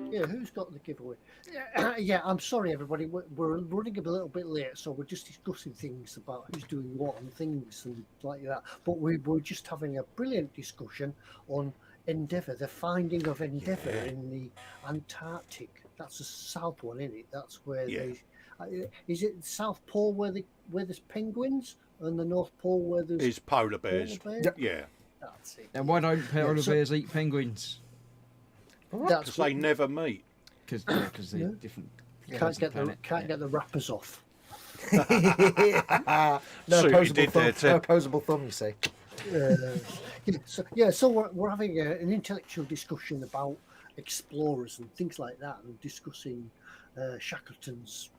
Yeah, who's got the giveaway? Yeah, I'm sorry, everybody. We're running a little bit late, so we're just discussing things about who's doing what and things and like that. But we're just having a brilliant discussion on Endeavour, the finding of Endeavour in the Antarctic. That's the south one, isn't it? That's where they. Is it the South Pole where there's penguins, and the North Pole where there's polar bears? Yeah. That's it. And why don't polar bears eat penguins? Because they never meet. Because they're different. Can't get the wrappers off. No opposable thumb, you say. So we're having an intellectual discussion about explorers and things like that, and discussing Shackleton's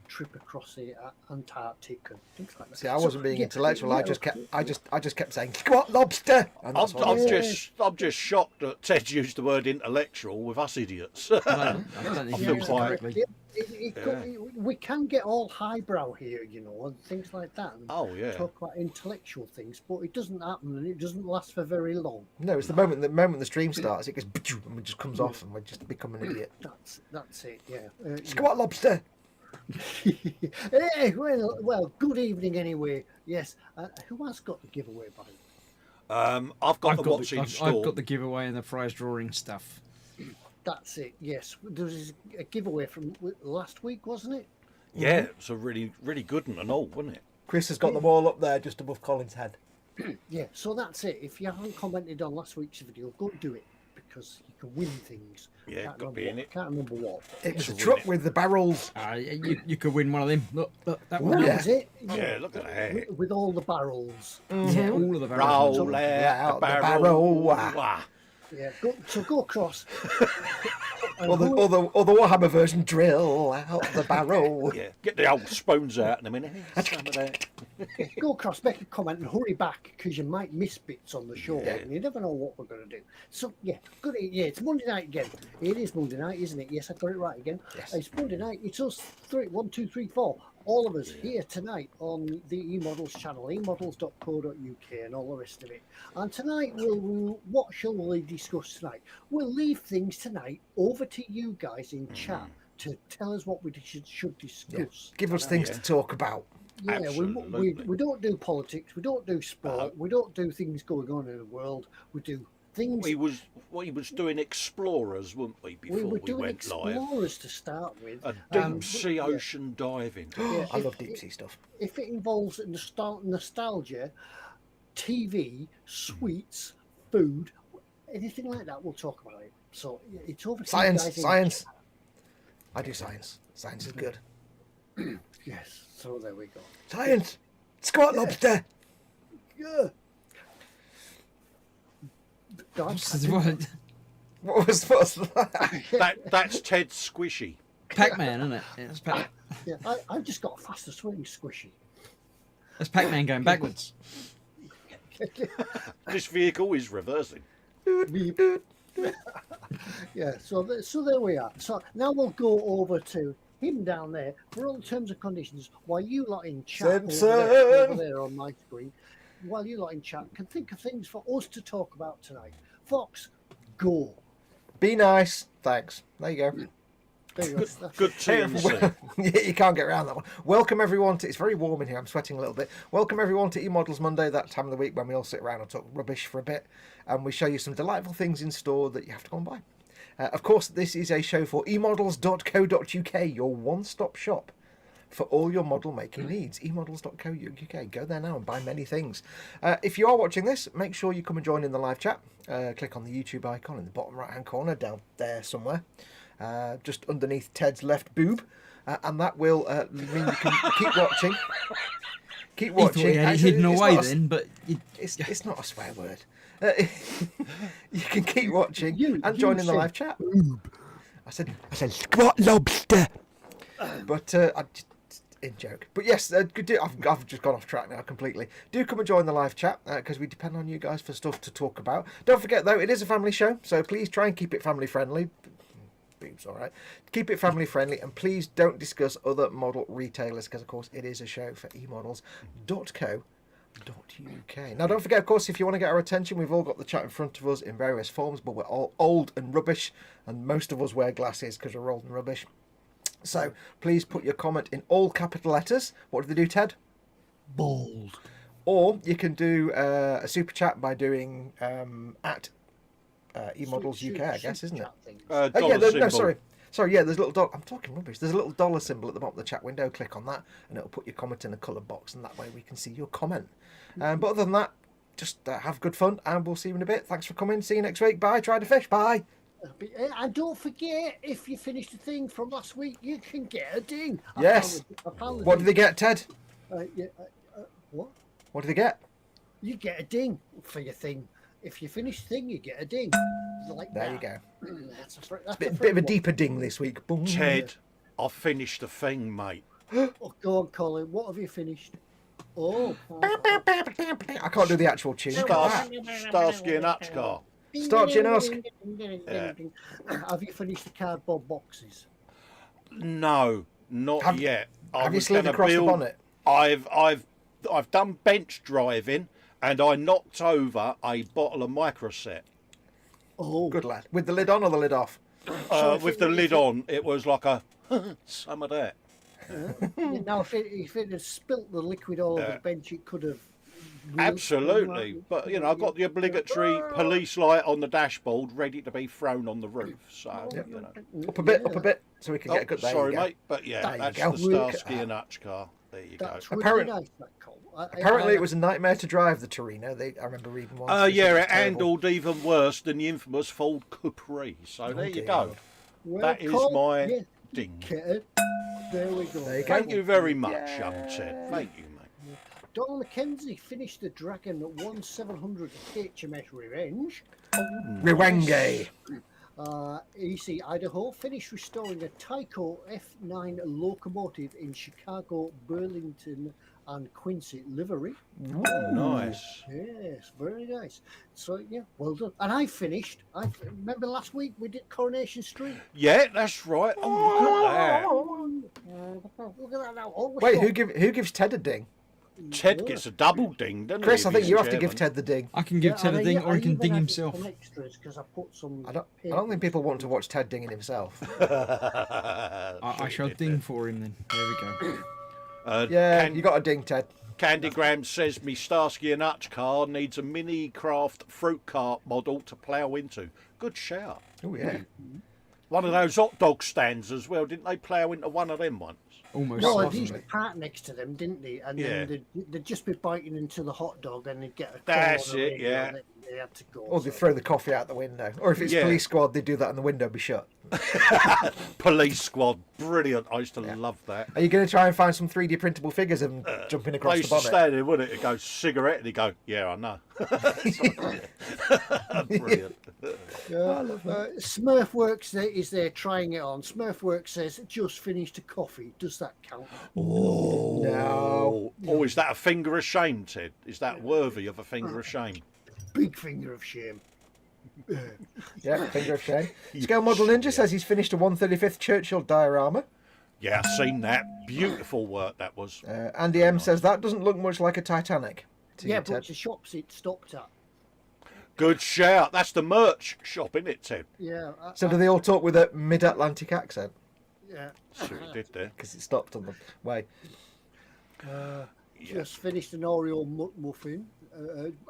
trip across the Antarctic and things like that. See, I wasn't being intellectual. I just kept saying "squat lobster." I'm just shocked that Ted used the word intellectual with us idiots. I don't think he used it correctly. We can get all highbrow here, and things like that. And talk about intellectual things, but it doesn't happen, and it doesn't last for very long. No, it's the moment the stream starts, it goes and it just comes off, and we just become an idiot. That's it. Yeah. Squat lobster. Hey, well, good evening anyway. Yes, who has got the giveaway, buddy? I've got the giveaway and the prize drawing stuff. That's it. Yes, there was a giveaway from last week, wasn't it? Yeah, it was a really, really good one and all, wasn't it? Chris has got them all up there, just above Colin's head. Yeah, so that's it. If you haven't commented on last week's video, go and do it, because you can win things. Yeah, got to be in it. Can't remember what. It was a truck with the barrels. You could win one of them. Look that one. That was it. Yeah, look at that. With all the barrels. Yeah, all of the barrels. Roll out the barrel. Yeah, go across. Or the Warhammer version, drill out the barrel. Yeah, get the old spoons out in a minute. Go across, make a comment, and hurry back, because you might miss bits on the show, and you never know what we're going to do. So good. Yeah, it's Monday night again. It is Monday night, isn't it? Yes, I got it right again. Yes. It's Monday night. It's us 1, 2, 3, 4. All of us here tonight on the eModels channel, emodels.co.uk, and all the rest of it. And tonight, what shall we discuss tonight? We'll leave things tonight over to you guys in chat to tell us what we should discuss. Yeah. Give us things to talk about. Yeah, we don't do politics, we don't do sport, we don't do things going on in the world. We do things. We was doing explorers, weren't we? Before we doing went live. Explorers to start with. Deep sea ocean diving. I love deep sea stuff. If it involves nostalgia, TV, sweets, food, anything like that, we'll talk about it. So it's over to science. I do science. Science is good. Yes. So there we go. Science. Squat lobster. Yeah. What was that? That's Ted Squishy. Pac-Man, isn't it? Yeah, it's Yeah, I just got a faster swing squishy. That's Pac-Man going backwards. This vehicle is reversing. Yeah, so there we are. So now we'll go over to him down there for all terms and conditions, while you lot in chat over there on my screen, while you lot in chat can think of things for us to talk about tonight. Foxx, go. Be nice. Thanks. There you go. Good TMC. Yeah, you can't get around that one. Welcome everyone to, it's very warm in here, I'm sweating a little bit. Welcome everyone to eModels Monday, that time of the week when we all sit around and talk rubbish for a bit, and we show you some delightful things in store that you have to go and buy. Of course, this is a show for eModels.co.uk, your one-stop shop for all your model making needs. eModels.co.uk. Go there now and buy many things. If you are watching this, make sure you come and join in the live chat. Click on the YouTube icon in the bottom right-hand corner, down there somewhere, just underneath Ted's left boob, and that will mean you can keep watching. Keep He thought watching. he had it Actually, hidden it's away not a- then, but It's not a swear word. You can keep watching You and join in the said live chat. I said squat lobster. But I just in joke. But yes, I've just gone off track now completely. Do come and join the live chat because we depend on you guys for stuff to talk about. Don't forget though, it is a family show, so please try and keep it family friendly. Boobs, all right. Keep it family friendly, and please don't discuss other model retailers because, of course, it is a show for eModels.co.uk. Now, don't forget, of course, if you want to get our attention, we've all got the chat in front of us in various forms, but we're all old and rubbish, and most of us wear glasses because we're old and rubbish. So please put your comment in all capital letters. What do they do, Ted? Bold. Or you can do a super chat by doing at eModels UK, I guess, isn't it? Dollar No, symbol. sorry, yeah, there's a little dollar. I'm talking rubbish. There's a little dollar symbol at the bottom of the chat window. Click on that, and it'll put your comment in a coloured box, and that way we can see your comment. But other than that, just have good fun, and we'll see you in a bit. Thanks for coming. See you next week. Bye. Try to fish. Bye. And don't forget, if you finish the thing from last week, you can get a ding. Yes. What do they get, Ted? What? What do they get? You get a ding for your thing. If you finish the thing, you get a ding. Like There that. you go. That's a Bit free of a one. deeper ding this week. Boom. Ted, I finished the thing, mate. Oh, go on, Colin. What have you finished? Oh. I can't do the actual tune. Starsky and Hutch car. Start your ask. Yeah. Have you finished the cardboard boxes? No, not Have- yet. I Have you was slid gonna across the build- bonnet? I've done bench driving, and I knocked over a bottle of Microset. Oh, Good lad. With the lid on or the lid off? With the lid on, it was like a some of that. Now, if it had spilt the liquid all over Yeah. the bench, it could have. Absolutely, but you know, I've got the obligatory police light on the dashboard ready to be thrown on the roof. So Yep. you know. Up a bit, so we can get a good. There sorry, you go. mate, but yeah, There you that's go. the Look at Starsky and Hutch car. There you go. That's really Apparent- nice, that Cole. Apparently, it was a nightmare to drive the Torino. I remember reading one. Yeah, was it terrible. handled even worse than the infamous Ford Capri. So there you dear. go. Well, That is Cole, my yeah, ding. kid. There we go. There you go. Thank you very much, young Ted. Thank you, mate. Donald McKenzie finished the Dragon 1700 HMS Revenge. Rewenge. EC Idaho finished restoring a Tyco F9 locomotive in Chicago, Burlington, and Quincy livery. Nice. Yes, very nice. So yeah, well done. And I finished. I remember last week we did Coronation Street. Yeah, that's right. Oh, Look at that now. Oh, we're Wait, short. who gives Ted a ding? look at that. Ted gets a double ding, doesn't Chris, he? I if think he's you the have to give chairman? Ted the ding. I can give Ted a and ding, I or he can even ding added himself. some extras because I put some. I don't think people want to watch Ted dinging himself. I shall ding for him then. There we go. Yeah, you got a ding, Ted. Candygram says me Starsky and Hutch car needs a mini craft fruit cart model to plough into. Good shout. Oh yeah. One of those hot dog stands as well. Didn't they plough into one of them once? Almost. No, they certainly. used to park next to them, didn't they? And Yeah. then they'd just be biting into the hot dog and they'd get a call That's on the it, radio yeah. and they had to go. Or they so- throw the coffee out the window. Or if it's Yeah. police squad, they do that and the window be shut. Police squad, brilliant. I used to love that. Are you going to try and find some 3D printable figures of them jumping I across the used to bonnet? stand there, wouldn't it? It goes cigarette, and he go, yeah, I know. Brilliant. Smurfworks is there trying it on. Smurfworks says just finished a coffee. Does that count? Oh, No. Oh, is that a finger of shame, Ted? Is that worthy of a finger of shame? Big finger of shame. Yeah, finger of shame. Scale Model Ninja says he's finished a 135th Churchill diorama. Yeah, I've seen that. Beautiful work that was. Andy M says that doesn't look much like a Titanic. To Yeah, you, but Ted. the shops it stopped at. Good shout. That's the merch shop, isn't it, Ted? Yeah. So do they all talk with a mid-Atlantic accent? Yeah. See what he did there. Because it stopped on the way. Just finished an Oreo muffin.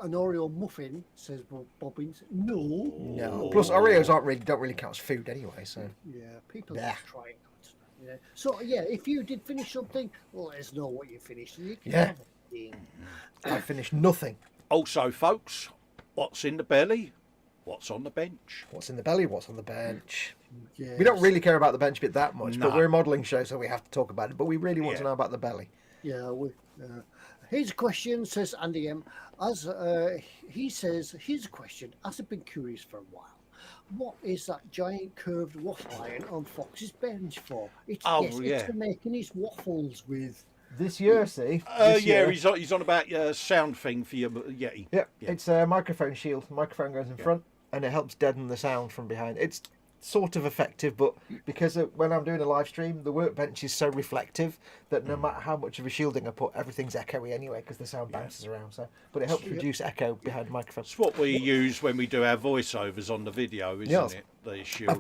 An Oreo muffin, says Bobbins. No. No. Plus, Oreos don't really count as food anyway. So Yeah, people Yeah. just try it. Yeah. So yeah, if you did finish something, let us know what you finished. And you can Yeah. have a ding. I finished nothing. Also, folks, what's in the belly? What's on the bench? What's in the belly? What's on the bench? Yes. We don't really care about the bench bit that much, but No. we're a modelling show, so we have to talk about it. But we really want to Yeah. know about the belly. Yeah, we Here's a question, says Andy M. As he says, here's a question. As I've been curious for a while, what is that giant curved waffle iron on Fox's bench for? It's, it's for making his waffles with. This year, see? This year. He's on about your sound thing for your Yeti. Yep, it's a microphone shield. The microphone goes in front, and it helps deaden the sound from behind. It's sort of effective, but because when I'm doing a live stream, the workbench is so reflective that no matter how much of a shielding I put, everything's echoey anyway because the sound bounces around. So, but it helps reduce echo behind the microphone. It's what we use when we do our voiceovers on the video, isn't it? The shield.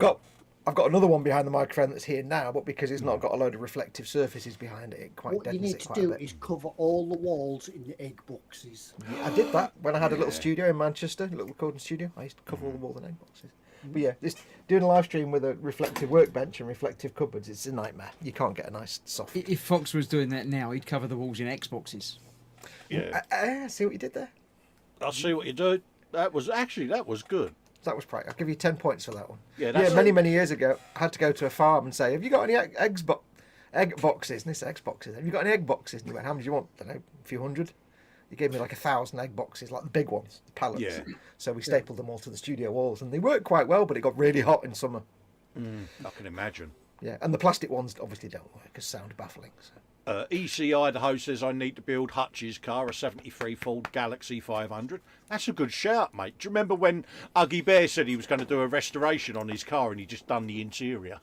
I've got another one behind the microphone that's here now, but because it's not got a load of reflective surfaces behind it, it quite deadens it quite a bit. What you need to do is cover all the walls in the egg boxes. I did that when I had a little studio in Manchester, a little recording studio. I used to cover all the walls in egg boxes. But yeah, just doing a live stream with a reflective workbench and reflective cupboards, it's a nightmare. You can't get a nice soft. If Fox was doing that now, he'd cover the walls in Xboxes. Yeah. I see what you did there. I see what you did. That was good. That was great. I'll give you 10 points for that one. Yeah, that's many years ago, I had to go to a farm and say, "Have you got any egg boxes?" And they said, "Egg boxes. Have you got any egg boxes?" And he went, "How many do you want?" I don't know, a few hundred. He gave me like 1,000 egg boxes, like the big ones, the pallets. Yeah. So we stapled them all to the studio walls, and they worked quite well, but it got really hot in summer. I can imagine. Yeah, and the plastic ones obviously don't work because sound baffling. So. EC Idaho says I need to build Hutch's car, a 73 Ford Galaxy 500. That's a good shout, mate. Do you remember when Uggy Bear said he was going to do a restoration on his car and he just done the interior?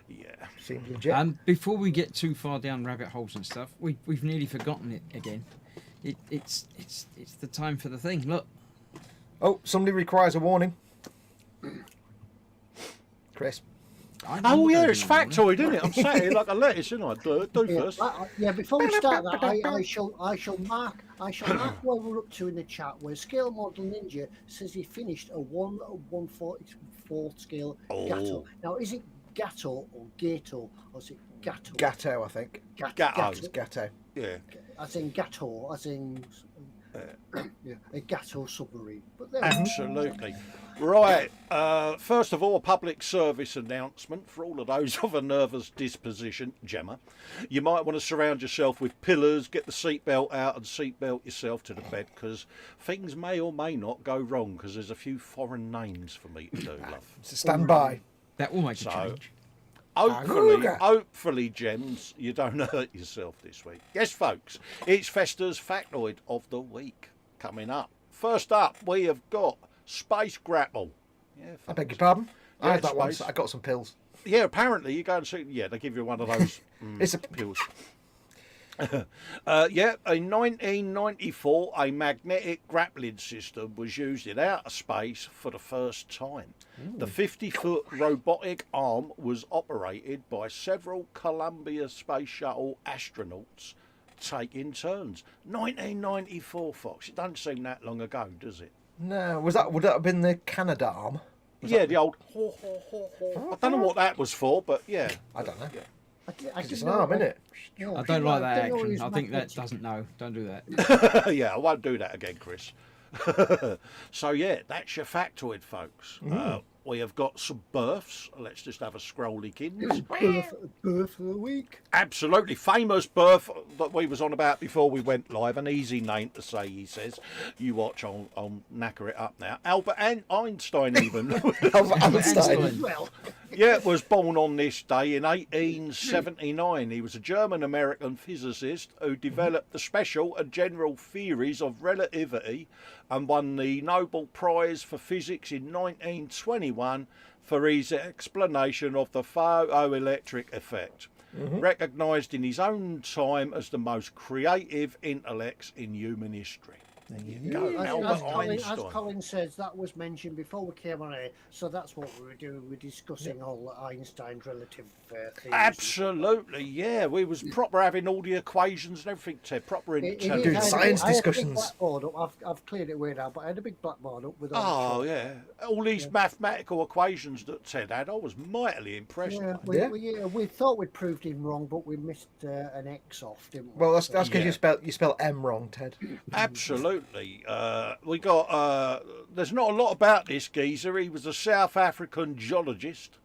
Yeah. Seems legit. Before we get too far down rabbit holes and stuff, we've nearly forgotten it again. It's the time for the thing. Look. Oh, somebody requires a warning. Chris. Oh yeah, it's factoid, isn't it? I'm sat here like a lettuce, isn't I? Do first. Before we start that, I shall mark where we're up to in the chat. Where Scale Model Ninja says he finished a 1/144 scale Gatto. Now, is it Gatto or Gato, or is it Gatto? Gatto, I think. Gatto. It's Gatto. Yeah. As in Gatto, as in a Gatto submarine. But Absolutely. Right. First of all, a public service announcement for all of those of a nervous disposition, Gemma. You might want to surround yourself with pillars, get the seatbelt out and seatbelt yourself to the bed, because things may or may not go wrong, because there's a few foreign names for me to do, love. So stand by. That will make a change. Hopefully, Gems, you don't hurt yourself this week. Yes, folks, it's Fester's Factoid of the Week coming up. First up, we have got Space Grapple. Yeah, I beg your pardon? Yeah, I had that one. space. I got some pills. Yeah, apparently you go and see. Yeah, they give you one of those It's a pills. In 1994, a magnetic grappling system was used in outer space for the first time. The 50-foot robotic arm was operated by several Columbia Space Shuttle astronauts taking turns. 1994, Fox. It doesn't seem that long ago, does it? No, would that have been the Canadarm? The old ho, ho, ho, ho. I don't know what that was for, but yeah. I don't know. I It's an arm, isn't it? I don't like that action. I think that doesn't know. Don't do that. Yeah, I won't do that again, Chris. So yeah, that's your factoid, folks. We have got some births. Let's just have a scrolly kins. Birth of the week. Absolutely famous birth that we was on about before we went live. An easy name to say, he says. You watch, I'll knacker it up now. Albert Einstein even. Albert Einstein. Well, Was born on this day in 1879. He was a German-American physicist who developed the special and general theories of relativity and won the Nobel Prize for Physics in 1921 for his explanation of the photoelectric effect. Recognised in his own time as the most creative intellects in human history. There you go, Albert Einstein. As Colin says, that was mentioned before we came on air, so that's what we were doing. We're discussing all Einstein's relative theories. Absolutely, yeah. We was proper having all the equations and everything, Ted. Proper intelligent. Doing science discussions. I've cleared it away now, but I had a big blackboard up with all all these mathematical equations that Ted had. I was mightily impressed. We thought we'd proved him wrong, but we missed an X off, didn't we? Well, that's because you spell M wrong, Ted. Absolutely. We got. There's not a lot about this geezer. He was a South African geologist,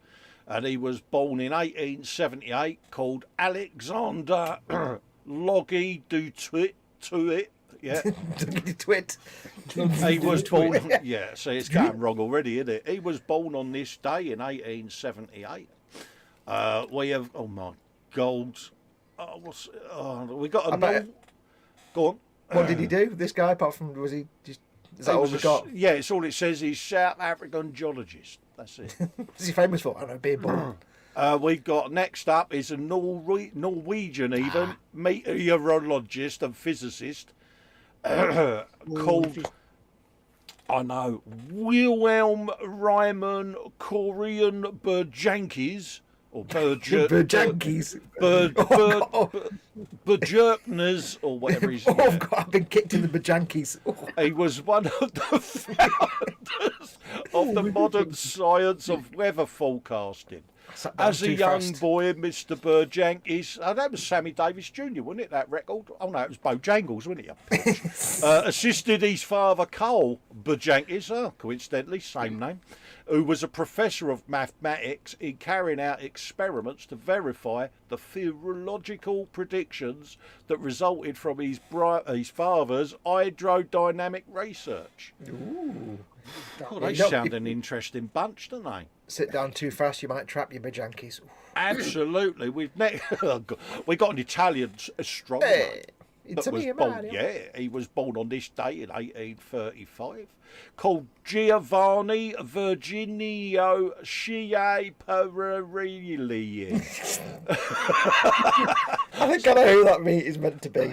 and he was born in 1878, called Alexander Loggy Dutuit. to it. Yeah. Twit. He was born. Yeah, see, it's going wrong already, isn't it? He was born on this day in 1878. We have, oh my God. We got a no. Go on. What did he do? This guy, apart from, was he just, is that He all was we got? Yeah, it's all it says. He's South African geologist. That's it. What's he famous for? I don't know, being born. We've got next up is a Norwegian even meteorologist and physicist called, I know, Wilhelm Ryman Korean Berjankes or Berjankes. Berjerknes or whatever he's. Oh, God, I've been kicked in the Berjankes. He was one of the founders of the modern science of weather forecasting. As a young boy, Mr. Berjankes, that was Sammy Davis Jr., wasn't it, that record? Oh, no, it was Bojangles, wasn't it? Assisted his father, Carl Berjankes, coincidentally, same name, who was a professor of mathematics in carrying out experiments to verify the theoretical predictions that resulted from his father's hydrodynamic research. Ooh. Oh, they sound an interesting bunch, don't they? Sit down too fast, you might trap your Berjankes. Absolutely. We got an Italian astronomer. Hey, it's that was born, he was born on this day in 1835, called Giovanni Virginio Schiaparelli. I think I know who that meat is meant to be.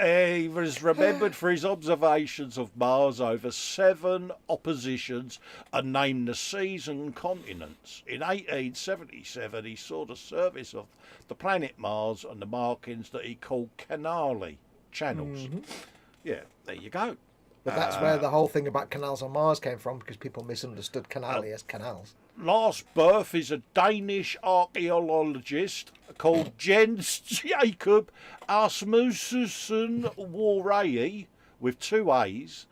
He was remembered for his observations of Mars over 7 oppositions and named the seas and continents. In 1877, he saw the surface of the planet Mars and the markings that he called canali, channels. Yeah, there you go. But that's where the whole thing about canals on Mars came from, because people misunderstood canali as canals. Last birth is a Danish archaeologist called Jens Jacob Asmussen Warei with 2 A's.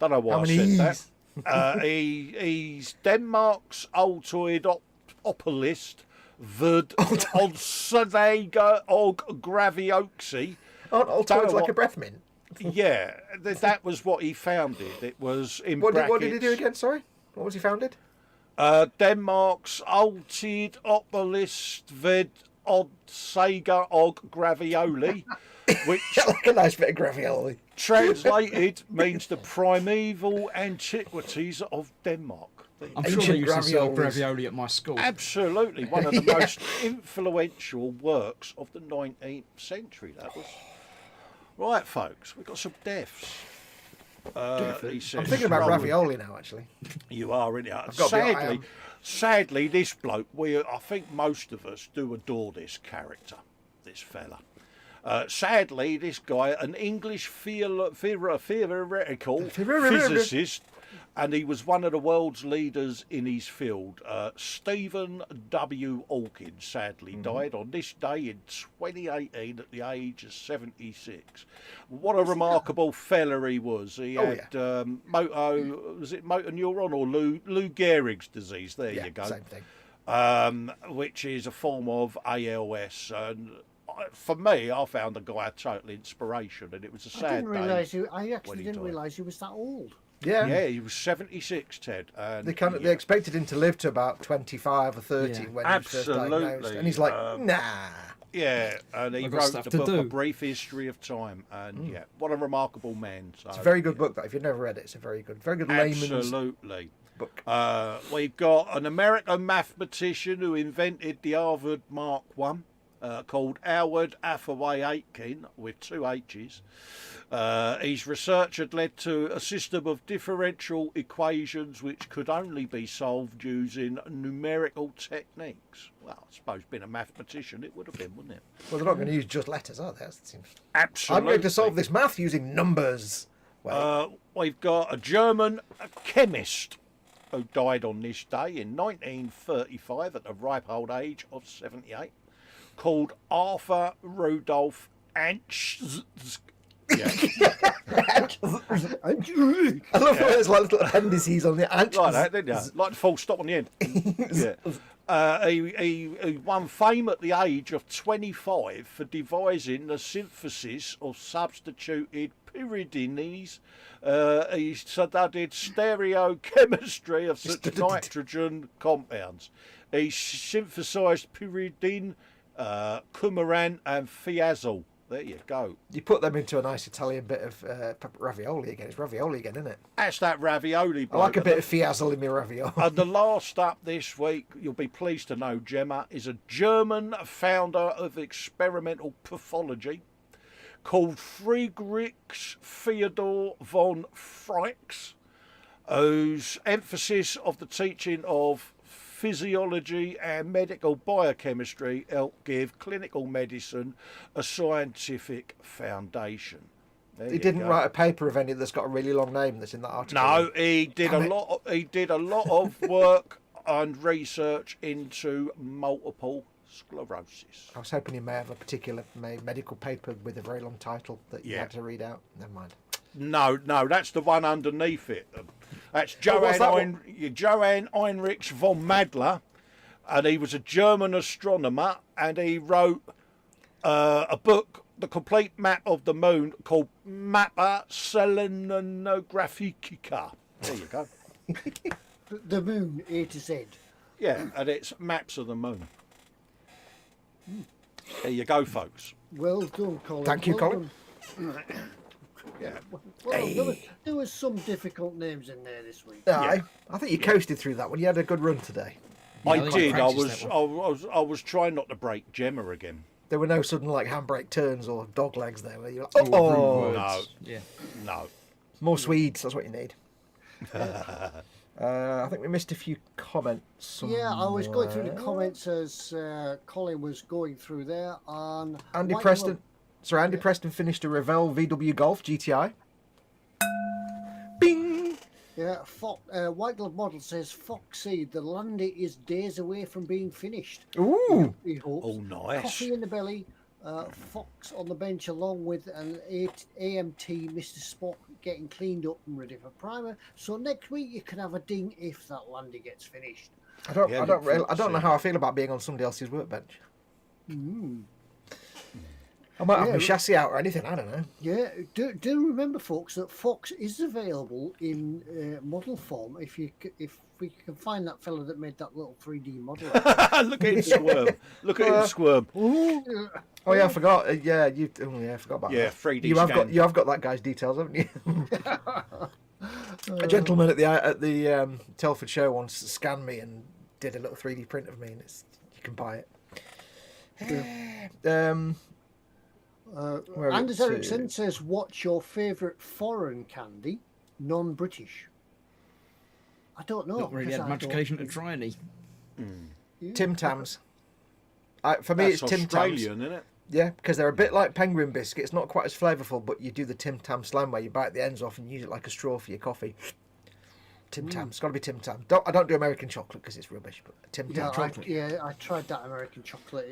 Don't know why I said that. He's Denmark's Altoid-opolist Vud Odsadega Og Gravioxy. Aren't Altoids like a breath mint? Yeah, that was what he founded. It was in brackets. What did he do again, sorry? What was he founded? Denmark's Altoid-opolist Ved Odsager Og Gravioli, which like a nice bit of gravioli. translated means the primeval antiquities of Denmark. I'm sure they used to sell gravioli at my school. Absolutely, one of the most influential works of the 19th century, that was. Right, folks, we've got some deaths. I'm thinking about ravioli now, actually. You are, in it. Sadly, this bloke, I think most of us do adore this character, this fella. Sadly, this guy, an English theoretical physicist, and he was one of the world's leaders in his field. Stephen W. Hawking sadly died on this day in 2018 at the age of 76. What a remarkable fella he was. He had motor neuron or Lou Gehrig's disease. There you go. Same thing. Which is a form of ALS. And for me, I found the guy a total inspiration, and it was a sad day. I actually didn't realise he was that old. Yeah, he was 76, Ted. And they expected him to live to about 25 or 30 when he was first diagnosed, and he's like, nah. Yeah, and he wrote the book A Brief History of Time, and what a remarkable man. So, it's a very good book, though. If you've never read it, it's a very good layman's book. We've got an American mathematician who invented the Harvard Mark I, called Howard Hathaway Aitken, with 2 H's. His research had led to a system of differential equations which could only be solved using numerical techniques. Well, I suppose being a mathematician it would have been, wouldn't it? Well, they're not going to use just letters, are they? Absolutely. I'm going to solve this math using numbers. We've got a German chemist who died on this day in 1935 at the ripe old age of 78, called Arthur Rudolph Ansch. I love how there's like little appendices on the edge. Like that, didn't you? Like the full stop on the end. Yeah. He won fame at the age of 25 for devising the synthesis of substituted pyridines. He studied stereochemistry of such nitrogen compounds. He synthesised pyridine, coumarin, and thiazole. There you go. You put them into a nice Italian bit of ravioli again. It's ravioli again, isn't it? That's that ravioli. I like a bit of fiazzle in my ravioli. And the last up this week, you'll be pleased to know, Gemma, is a German founder of experimental pathology called Friedrich Theodor von Foxx, whose emphasis of the teaching of physiology and medical biochemistry helped give clinical medicine a scientific foundation. There He you didn't go. write a paper of any that's got a really long name that's in that article. No, he did Damn a it. lot. He did a lot of work and research into multiple sclerosis. I was hoping he may have a particular medical paper with a very long title that you Yeah. had to read out. Never mind. No, that's the one underneath it. That's what's that one? Johann Heinrich von Madler, and he was a German astronomer, and he wrote a book, The Complete Map of the Moon, called Mappa Selenographica. There you go. The moon, A to Z. Yeah, and it's maps of the moon. There you go, folks. Well done, Colin. Thank you, well Colin. done. Yeah. Well, Hey. there was some difficult names in there this week. Aye. I think you coasted through that one. You had a good run today. Yeah, I think did. I practiced that I was trying not to break Gemma again. There were no sudden like handbrake turns or dog legs there where you're like, Rude oh, words. no. Yeah. No. more Swedes. That's what you need. I think we missed a few comments. Yeah, I was going through the somewhere. comments as Colin was going through there. On Andy White Preston. Glove- Sorry, Andy Preston finished a Revell VW Golf GTI. Bing! Yeah, White Glove Model says Foxy, the Landy is days away from being finished. Ooh! He hopes. Oh, nice. Coffee in the belly, Fox on the bench along with an AMT Mr. Spock getting cleaned up and ready for primer. So next week you can have a ding if that Landy gets finished. I don't Yeah, I don't know how I feel about being on somebody else's workbench. Mm. I might have Yeah. my chassis out or anything, I don't know. Yeah, do remember, folks, that Fox is available in model form. If we can find that fella that made that little 3D model. Look at him squirm. Look at him squirm. Oh yeah, I forgot. I forgot about Yeah, that. 3D You have scan. got that guy's details, haven't you? A gentleman at the Telford show once scanned me and did a little 3D print of me, and you can buy it. Where are we Anders to? Ericsson says, "What's your favourite foreign candy, non-British?" I don't know. Not really because had I much don't- occasion to try any. Tim Tams. For me, That's it's Tim Tams. Australian, isn't it? Yeah, because they're a bit like penguin biscuits, not quite as flavourful, but you do the Tim Tam slam where you bite the ends off and use it like a straw for your coffee. Tim Tam. It's got to be Tim Tam. I don't do American chocolate because it's rubbish, but Tim Tam Yeah, chocolate. I tried that American chocolate.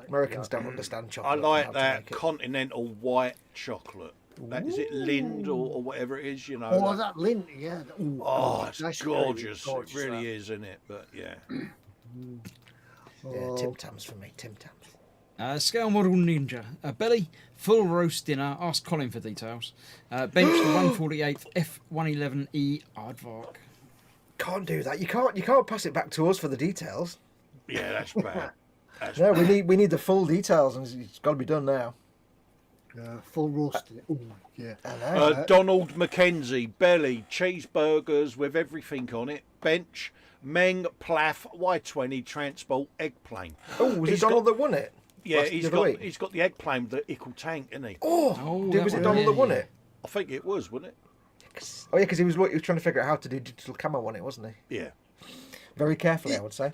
Americans don't understand I chocolate. and like how to that make it. continental white chocolate. That is it, Lind or whatever it is, you know. Oh, that- that lint, yeah. Ooh, Oh, it's nice and very gorgeous. gorgeous, It really that. is, isn't it? But yeah. Yeah, Tim Tams for me. Tim Tams. Scale model ninja. Belly, full roast dinner. Ask Colin for details. Bench the 148th F111E Aardvark. Can't do that. You can't pass it back to us for the details. Yeah, that's bad. That's No, we need the full details, and it's got to be done now. Full roasted. Ooh, yeah. I know. Donald Mackenzie, belly, cheeseburgers with everything on it, bench, Meng Plath, Y20 transport, egg plane. Oh, was it he's Donald that won it? Yeah, the other week? he's got the egg plane with the ickle tank, isn't he? Oh, Oh, dude, that was it one, Donald yeah, that won yeah. it? I think it was, wasn't it? Oh yeah, because he was trying to figure out how to do digital camo on it, wasn't he? Yeah. Very carefully, I would say.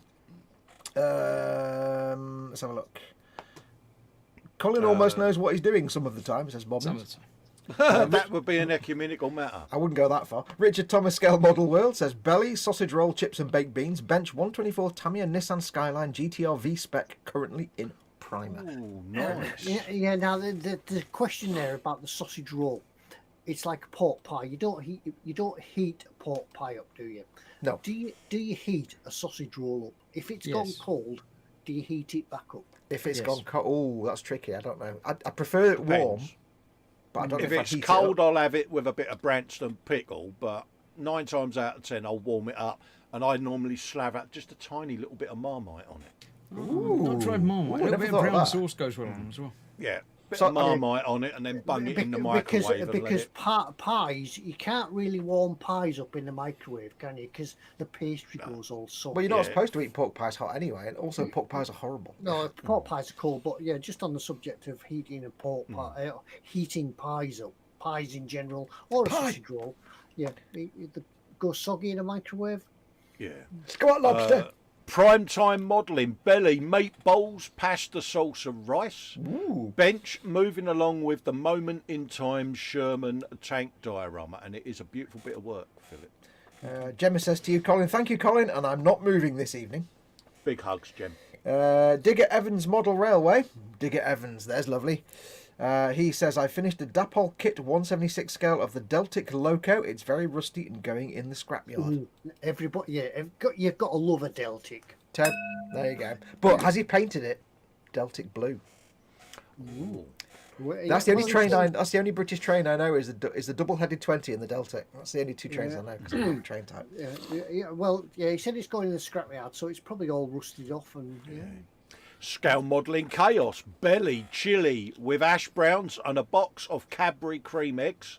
Let's have a look. Colin almost knows what he's doing some of the time, says Bob. Some of the time. That would be an ecumenical matter. I wouldn't go that far. Richard Thomas Scale Model World says belly, sausage roll, chips and baked beans, bench 124 Tamiya Nissan Skyline GTR V-Spec currently in primer. Oh, nice. Yeah. Now the question there about the sausage roll. it's like a pork pie. You don't heat a pork pie up, do you? No. Do you heat a sausage roll up? If it's gone Yes. cold, do you heat it back up? If it's Yes. gone cold, oh, that's tricky. I don't know. I prefer it warm, Depends. but I don't know If if it's I'd heat cold, it up. I'll have it with a bit of Branston pickle, but 9 times out of 10, I'll warm it up, and I normally slather just a tiny little bit of Marmite on it. Not tried Marmite. Ooh, A I little never bit thought of of brown that. sauce goes well on them as well. Yeah, bit So, of Marmite on it, and then bung it in the microwave and let because it. pies, you can't really warm pies up in the microwave, can you? Because the pastry goes all soggy. Well, you're not Yeah. supposed to eat pork pies hot anyway, and also pork pies are horrible. No, pork pies are cold, but yeah, just on the subject of heating a pork pie, heating pies up, pies in general, or a sausage roll, yeah, they go soggy in a microwave. Yeah. Squat lobster. Prime time modelling, belly, meatballs, pasta sauce and rice. Ooh. Bench moving along with the moment in time Sherman tank diorama, and it is a beautiful bit of work, Philip. Gemma says to you, Colin, thank you, Colin, and I'm not moving this evening. Big hugs, Jem. Digger Evans Model Railway. Digger Evans, there's lovely. He says, I finished the Dapol kit 176 scale of the Deltic Loco. It's very rusty and going in the scrapyard. Everybody, yeah, you've got to love a Deltic. Ted, there you go. But has he painted it Deltic blue? Ooh. That's the only Well, train. it's- That's the only British train I know is the double-headed 20 in the Deltic. That's the only two trains I know because I'm not a train type. Yeah, he said it's going in the scrapyard, so it's probably all rusted off and yeah. Scale modelling chaos, belly, chili with ash browns and a box of Cadbury cream eggs.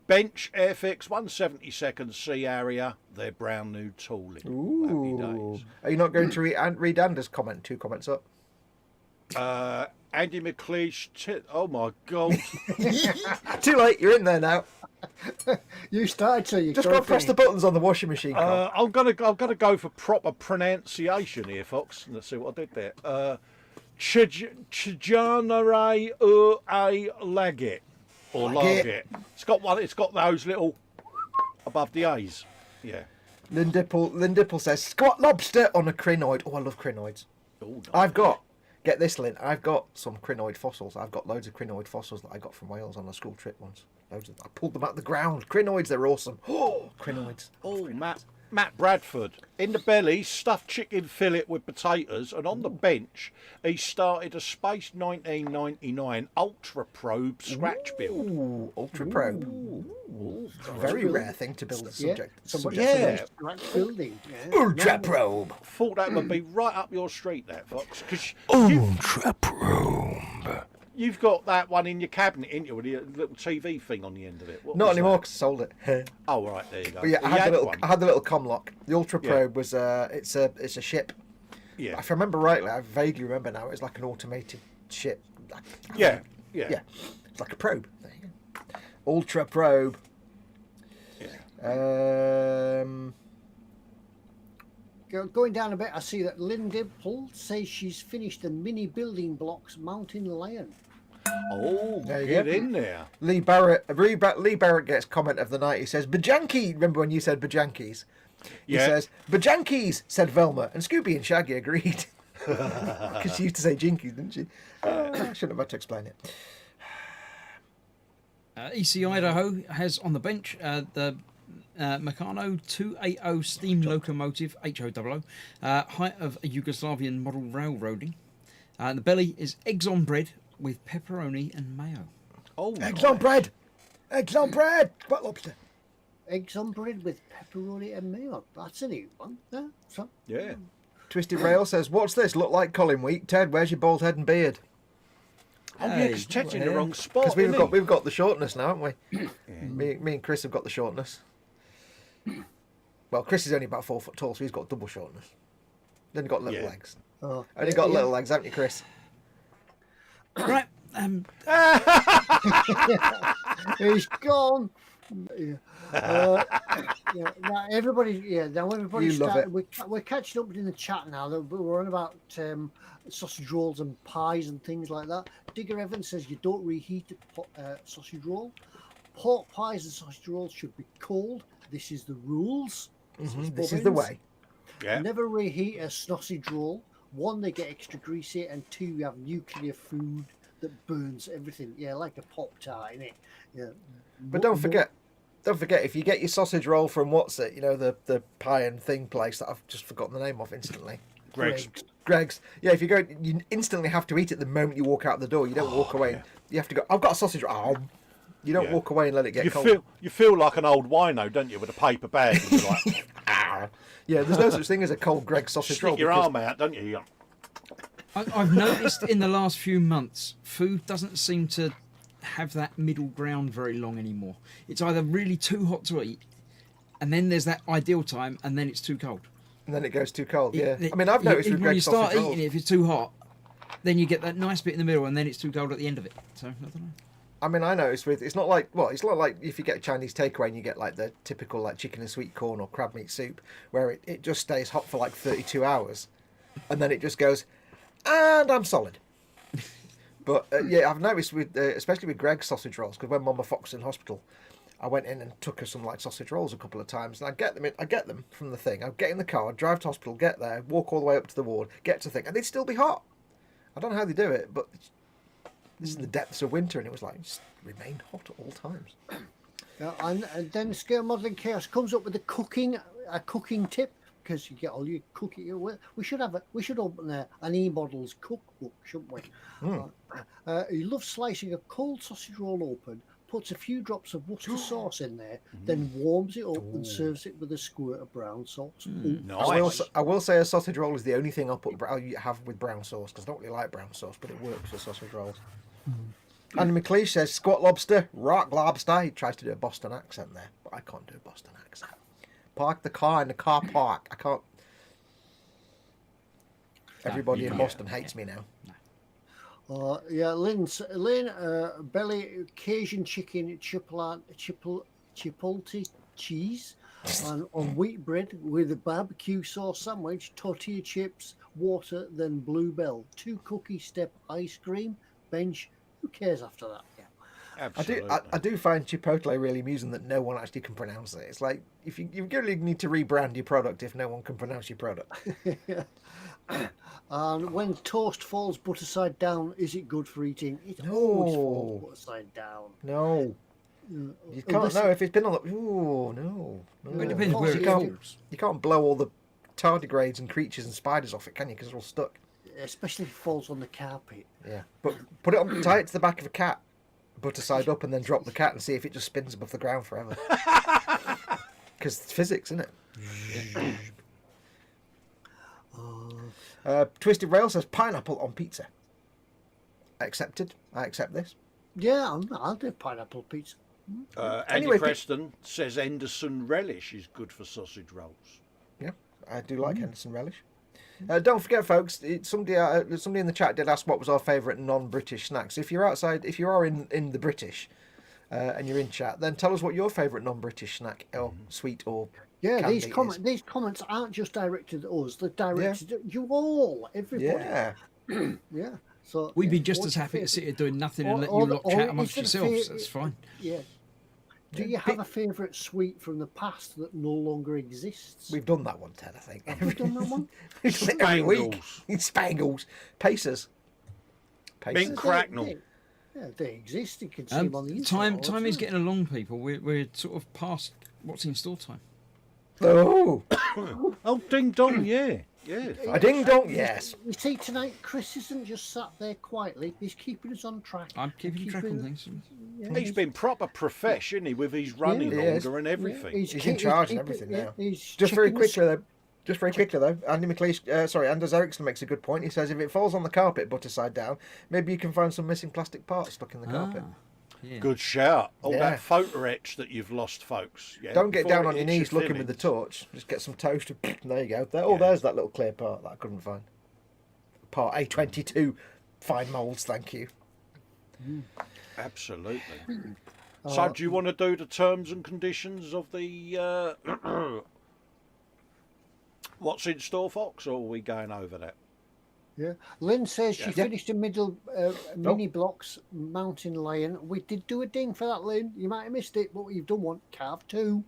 Bench Airfix 172nd C area, their brown new tooling. Happy Ooh. days. Are you not going to read Anders' comment? 2 comments up. Andy McLeish, oh my god. Too late. You're in there now. You started, so you Just gotta go and press the finish. buttons on the washing machine. Carl. I'm gonna go for proper pronunciation here, Fox. Let's see what I did there. Chijanare a Laget or Laget. Laget. It's got those little above the A's. Yeah. Lynn Dipple says squat lobster on a crinoid. Oh, I love crinoids. Oh, I've got. Get this, Lynn. I've got some crinoid fossils. I've got loads of crinoid fossils that I got from Wales on a school trip once. Loads of them. I pulled them out of the ground. Crinoids, they're awesome. Oh, crinoids. Oh, Matt Bradford. In the belly, stuffed chicken fillet with potatoes, and on the bench, he started a Space 1999 Ultra Probe scratch build. Ooh, ultra probe. Ooh, Very rare thing to build a subject. Yeah. Building. Ultra probe. Thought that would be right up your street, that Fox, because Ultra probe. you've got that one in your cabinet, ain't you, with the little TV thing on the end of it. What Not was anymore that? because I sold it. Oh, right, there you go. But yeah, You had one. I had the little com lock. The ultra Yeah. probe was it's a ship. Yeah, If I remember rightly, I vaguely remember now. It was like an automated ship. yeah. Yeah, it's like a probe. There you go. Ultra probe. Yeah. Going down a bit, I see that Lynn Dimple says she's finished the mini building blocks Mountain Lion. Oh, There you get go. in there. Lee Barrett gets comment of the night. He says, Bajanki. Remember when you said Bajankies? He Yeah. says, Bajankies, said Velma. And Scooby and Shaggy agreed. Because she used to say jinkies, didn't she? I shouldn't have had to explain it. EC Idaho has on the bench the Meccano 280 steam locomotive HOOO, height of a Yugoslavian model railroading. The belly is eggs on bread with pepperoni and mayo. Oh, Eggs on bread! Eggs on bread! What lobster? Eggs on bread with pepperoni and mayo. That's a new one. Yeah, so, Yeah. Twisted Rail says, what's this? Look like Colin Week. Ted, where's your bald head and beard? Oh, yeah, Hey, because Ted's in the yeah. wrong spot. Because isn't he? we've got the shortness now, haven't we? Me and Chris have got the shortness. Well, Chris is only about 4 foot tall, so he's got double shortness. Then you've got little Yeah. legs. oh, Only got yeah. little legs, haven't you, Chris? Right, He's gone. Yeah. Yeah. Now everybody. Yeah. Now everybody. You love started, we're catching up in the chat now. That we're on about sausage rolls and pies and things like that. Digger Evans says you don't reheat a sausage roll. Pork pies and sausage rolls should be cold. This is the rules. This is the way. Yeah. Never reheat a sausage roll. 1, they get extra greasy, and 2, you have nuclear food that burns everything. Yeah, like a Pop-Tart in it. Yeah. But don't forget, if you get your sausage roll from the pie and thing place that I've just forgotten the name of instantly. Greg's. Yeah, if you go, you instantly have to eat it the moment you walk out the door. You don't walk away. Yeah. You have to go, I've got a sausage roll. You don't walk away and let it get cold. You feel like an old wino, don't you, with a paper bag? And you're like, Yeah, there's no such thing as a cold Greg's sausage roll. stick your arm out, don't you? I've noticed in the last few months, food doesn't seem to have that middle ground very long anymore. It's either really too hot to eat, and then there's that ideal time, and then it's too cold. And then it goes too cold, yeah. I mean, I've noticed with when you Greg's start sausage rolls. eating it, if it's too hot, then you get that nice bit in the middle, and then it's too cold at the end of it. So, I don't know. I mean, I noticed it's not like if you get a Chinese takeaway and you get like the typical like chicken and sweet corn or crab meat soup, where it just stays hot for like 32 hours, and then it just goes, and I'm solid. But yeah, I've noticed with especially with Greg's sausage rolls, because when Mama Foxx in hospital, I went in and took her some like sausage rolls a couple of times, and I get them from the thing. I'd get in the car, drive to hospital, get there, walk all the way up to the ward, get to the thing, and they'd still be hot. I don't know how they do it, but this is the depths of winter, and it was like just remained hot at all times. And then Scale Modelling Chaos comes up with a cooking tip, because you get all your cooking. We should open an eModels cookbook, shouldn't we? He loves slicing a cold sausage roll open, puts a few drops of Worcester sauce in there, then warms it up and serves it with a squirt of brown sauce. Nice. I will say a sausage roll is the only thing I'll have with brown sauce, because I don't really like brown sauce, but it works for sausage rolls. Andy McLeish says squat lobster, rock lobster. He tries to do a Boston accent there, but I can't do a Boston accent. Park the car in the car park. I can't. Everybody in Boston hates me now. Yeah, Lynn, belly Cajun chicken, chipotle cheese, and on wheat bread with a barbecue sauce sandwich, tortilla chips, water, then Bluebell. 2 cookie step ice cream, bench. Who cares after that? Yeah. Absolutely. I do find Chipotle really amusing that no one actually can pronounce it. It's like if you really need to rebrand your product if no one can pronounce your product. And when toast falls butter side down, is it good for eating? It No. always falls butter side down. No. You can't know if it's been on the. Ooh, no. It depends where it falls. You can't blow all the tardigrades and creatures and spiders off it, can you? Because they're all stuck. Especially if it falls on the carpet. Yeah. But put it on, tie it to the back of a cat, butter side up, and then drop the cat and see if it just spins above the ground forever. Because it's physics, isn't it? Twisted Rail says pineapple on pizza. Accepted. I accept this. Yeah, I'll do pineapple pizza. Andy Anyway, Preston says Henderson relish is good for sausage rolls. Yeah, I do like Henderson relish. Don't forget, folks. Somebody in the chat did ask what was our favourite non-British snacks. If you're outside, if you are in the British, and you're in chat, then tell us what your favourite non-British snack or sweet or Yeah, candy these comments aren't just directed at us; they're directed at you all, everybody. Yeah. Yeah. So We'd be yeah, just what's as your happy to favourite- sit here doing nothing and or- let or you the- lot or chat amongst is there a yourselves. fa- That's fine. Yeah. Do you have a favourite sweet from the past that no longer exists? We've done that one, Ted, I think. Have we done that one? We've done it every week. Spangles. Spangles. Pacers. Mint cracknell. Yeah, they exist. You can see them on the internet. Time is getting along, people. We're sort of past what's in store time. Oh. Oh, ding dong, yeah. Yeah. A ding dong, yes. You see, tonight Chris isn't just sat there quietly. He's keeping us on track. I'm keeping track on things. Yeah, He's been proper profesh, isn't he, with his running Yeah. longer and everything. He's He's in charge and everything now. He's Just very checking the quickly though, Andy McLeish, Anders Ericsson makes a good point. He says if it falls on the carpet, butter side down, maybe you can find some missing plastic parts stuck in the carpet. Yeah. Good shout. All Yeah. that photo etch that you've lost, folks. Yeah, Don't get before down it on your hits knees looking with the fillings. torch. Just get some toast. And there you go. There's that little clear part that I couldn't find. Part A22. Fine moulds, thank you. Absolutely. So, do you want to do the terms and conditions of the what's in store, Fox, or are we going over that? Yeah. Lynn says she Yeah. finished a middle mini blocks mountain lion. We did do a ding for that, Lynn. You might have missed it, but you've done one. Carve 2.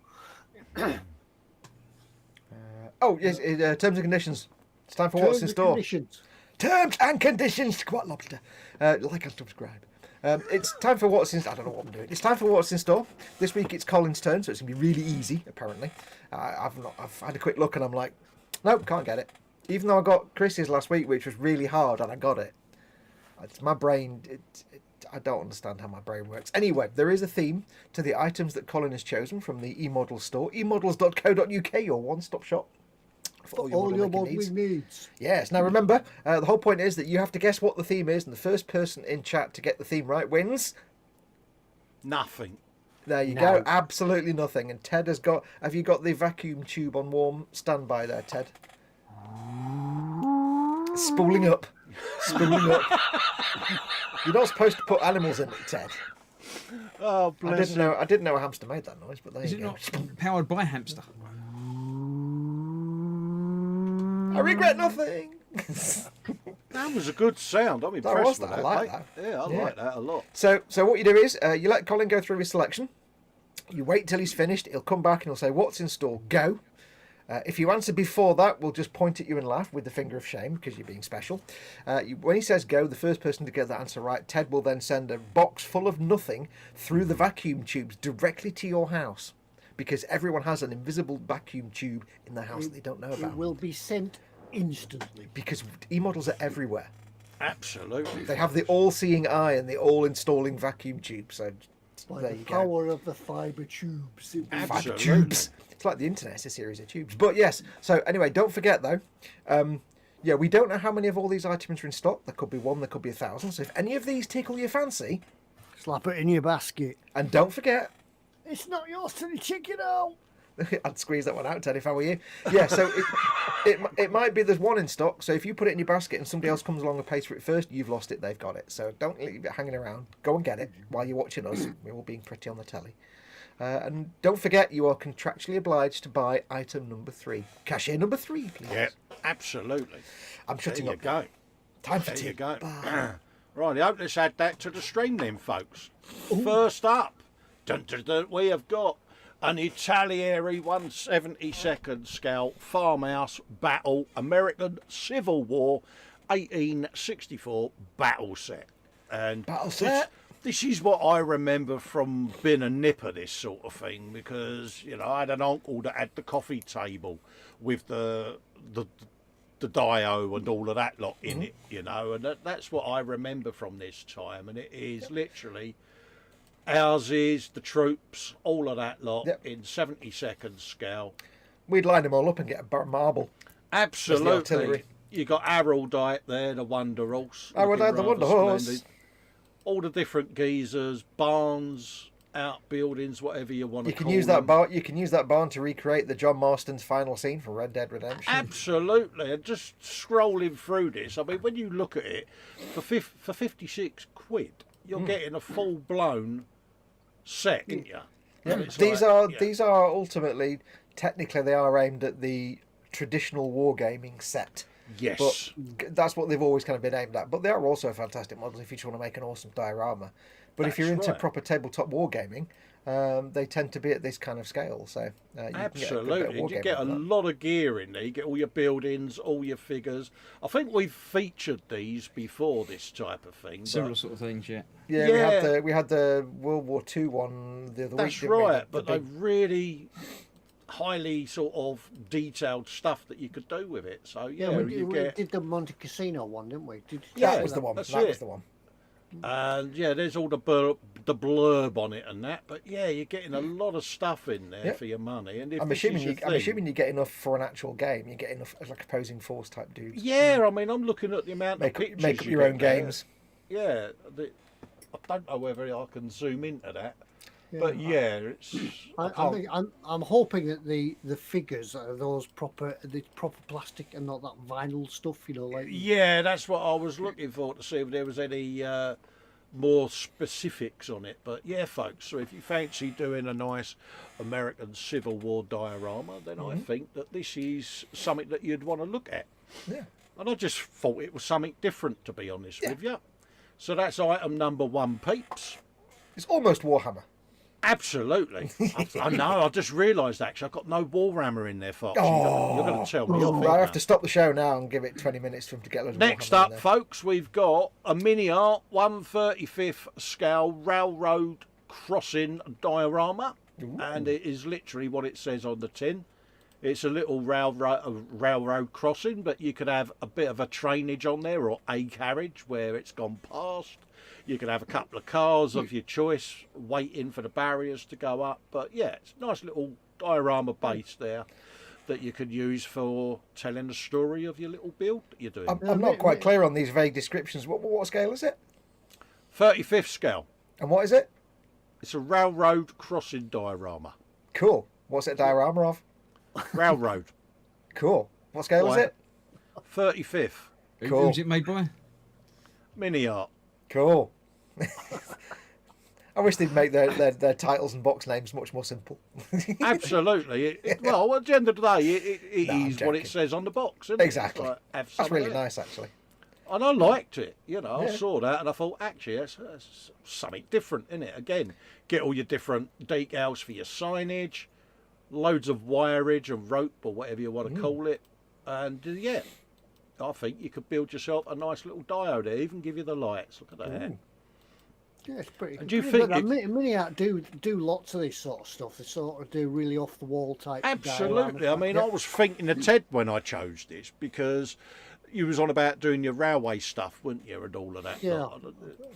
Oh, yes, terms and conditions. It's time for what's in Terms and store. conditions. Terms and conditions, Squat Lobster. Like and subscribe. It's time for what's in. I don't know what I'm doing. It's time for what's in store. This week it's Colin's turn, so it's gonna be really easy. Apparently, I've had a quick look and I'm like, nope, can't get it. Even though I got Chris's last week, which was really hard, and I got it. It's my brain. I don't understand how my brain works. Anyway, there is a theme to the items that Colin has chosen from the eModels store, emodels.co.uk, your one-stop shop for all your modelmaking needs. Yes. Now remember, the whole point is that you have to guess what the theme is, and the first person in chat to get the theme right wins. Nothing. There you go. Absolutely nothing. And Ted has got. Have you got the vacuum tube on warm standby there, Ted? Spooling up. Spooling up. You're not supposed to put animals in it, Ted. Oh, bless him. I didn't know a hamster made that noise, but there Is you it go. not powered by hamster? I regret nothing. That was a good sound. I'm was impressed with that. that. I like mate. that. Yeah, I Yeah. like that a lot. So what you do is you let Colin go through his selection. You wait till he's finished. He'll come back and he'll say, "What's in store? Go." If you answer before that, we'll just point at you and laugh with the finger of shame because you're being special. When he says go, the first person to get that answer right, Ted will then send a box full of nothing through the vacuum tubes directly to your house, because everyone has an invisible vacuum tube in their house that they don't know It about. will be sent instantly. Because eModels are everywhere. Absolutely. They have the all-seeing eye and the all-installing vacuum tube. So By there the you go. power of the fibre tubes. It will Fibre Absolutely. tubes. It's like the internet, it's a series of tubes. But yes, so anyway, don't forget though, yeah, we don't know how many of all these items are in stock. There could be 1, there could be 1,000. So if any of these tickle your fancy, slap it in your basket. and don't forget, It's not yours till you check it out. I'd squeeze that one out, Ted, if I were you. Yeah, so it might be there's 1 in stock. So if you put it in your basket and somebody else comes along and pays for it first, you've lost it, they've got it. So don't leave it hanging around. Go and get it while you're watching us. We're all being pretty on the telly. And don't forget, you are contractually obliged to buy item number 3. Cashier number 3, please. Yeah, absolutely. I'm shutting There you up. go. Time for There tea. you go. Right, I hope let's add that to the stream then, folks. First up, dun, dun, dun, we have got an Italieri 1/72 scale farmhouse battle American Civil War 1864 battle set. And Battle set? This is what I remember from being a nipper, this sort of thing, because I had an uncle that had the coffee table with the dio and all of that lot in it, and that's what I remember from this time. And it is literally houses, the troops, all of that lot in 70-second scale. We'd line them all up and get a marble. Absolutely. artillery. You got Harold Ite there, the Wonder Horse. I would looking like the rather Wonder Horse. splendid. All the different geezers, barns, outbuildings, whatever you want to You can call use them. that barn. You can use that barn to recreate the John Marston's final scene from Red Dead Redemption. Absolutely, and just scrolling through this, I mean, when you look at it, for 56 quid, you're getting a full blown set, aren't you? And it's These like, are ultimately, technically, they are aimed at the traditional wargaming set. yes, But that's what they've always kind of been aimed at. But they are also fantastic models if you just want to make an awesome diorama. But if That's you're into right. proper tabletop wargaming, they tend to be at this kind of scale. So you can get a good bit of absolutely. You wargaming get a on that. lot of gear in there. You get all your buildings, all your figures. I think we've featured these before, this type of thing. but- Similar sort of things, yeah. Yeah, Yeah. we had the World War II one the other week. That's didn't we? right, The but big- they've really highly sort of detailed stuff that you could do with it. So yeah, we you get did the Monte Casino one, didn't we? Yeah, that was the one. that's That it. was the one. and yeah, there's all the blurb on it and that. But yeah, you're getting a lot of stuff in there Yeah. for your money. And if I'm this is assuming your I'm thing- assuming you get enough for an actual game. You get enough as like opposing force type dudes. Yeah, I mean, I'm looking at the amount Make of pictures. make up you your get own there. games. Yeah, I don't know whether I can zoom into that, Yeah. but yeah, it's. I I can't- mean, I'm hoping that the figures are those proper plastic and not that vinyl stuff, like Yeah, that's what I was looking for, to see if there was any more specifics on it. But yeah, folks, so if you fancy doing a nice American Civil War diorama, then I think that this is something that you'd want to look at. Yeah. And I just thought it was something different, to be honest with you. So that's item number 1, peeps. It's almost Warhammer. Absolutely. I know. I just realised actually I've got no Warhammer in there, Fox. You're going to tell me. Well, I have to stop the show now and give it 20 minutes for him to get a load of Next Warhammer in up, there. folks, we've got a mini art 1/35th scale railroad crossing diorama, and it is literally what it says on the tin. It's a little railroad crossing, but you could have a bit of a trainage on there or a carriage where it's gone past. You could have a couple of cars of your choice waiting for the barriers to go up. But yeah, it's a nice little diorama base there that you could use for telling the story of your little build that you're doing. I'm not quite clear on these vague descriptions. What scale is it? 35th scale. And what is it? It's a railroad crossing diorama. Cool. What's it a diorama of? Railroad. Cool. What scale is Right. it? 35th. Cool. Who's it made by? Mini art. Cool. I wish they'd make their titles and box names much more simple. Absolutely. Well, at the end of the day, it No, I'm is what it joking. says on the box, isn't it? Exactly. Like, have some That's of really it. nice, actually. And I liked it, I Yeah. saw that and I thought, actually, that's something different, isn't it? Again, get all your different decals for your signage, loads of wireage and rope or whatever you want to call it. And yeah, I think you could build yourself a nice little diode there, even give you the lights. Look at that. Yeah, it's pretty. And do you pretty think good. it- Mini Art do lots of this sort of stuff. They sort of do really off the wall type. Absolutely. I dioramas. mean, I was thinking of Ted when I chose this because you was on about doing your railway stuff, weren't you, and all of that. Yeah. It's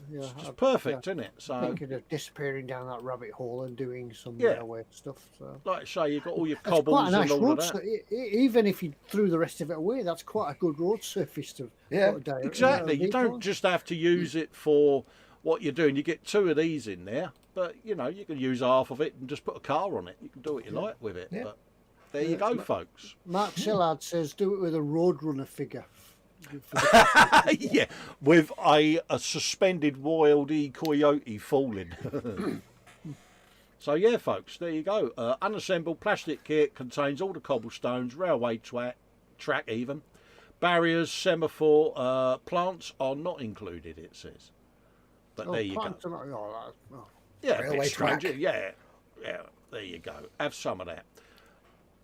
Yeah, just perfect, yeah. isn't it? So, Thinking of disappearing down that rabbit hole and doing some Yeah. railway stuff. So. like I say, you've got all your It's quite cobbles a nice and all road. of that. Even if you threw the rest of it away, that's quite a good road surface to. Yeah, put a dia- Exactly. a You vehicle don't on. just have to use it for what you're doing. You get two of these in there, but you can use half of it and just put a car on it. You can do what you like with it. Yeah. But there you go, folks. Mark Sillard says do it with a Roadrunner figure. Yeah, with a suspended wild coyote falling. So yeah, folks, there you go. Unassembled plastic kit contains all the cobblestones, railway track even. Barriers, semaphore, plants are not included, it says. But there you go. plants are not- oh, that- oh. Yeah, a Railway bit strange. track. Yeah, there you go. Have some of that.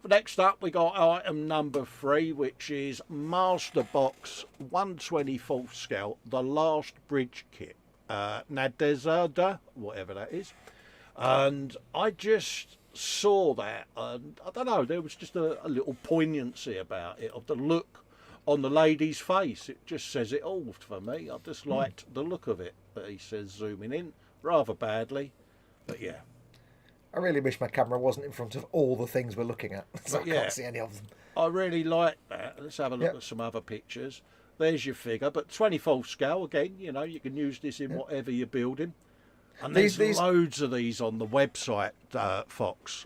Next up, we got item number 3, which is Master Box 1/24th scale, the last bridge kit. Nadezada, whatever that is. And I just saw that, and I don't know, there was just a little poignancy about it, of the look on the lady's face. It just says it all for me. I just liked the look of it. But he says zooming in rather badly. But yeah. I really wish my camera wasn't in front of all the things we're looking at, so I But yeah. can't see any of them. I really like that. Let's have a look Yep. at some other pictures. There's your figure, but 24th scale again. You can use this in whatever you're building. And there's These- loads of these on the website, Fox.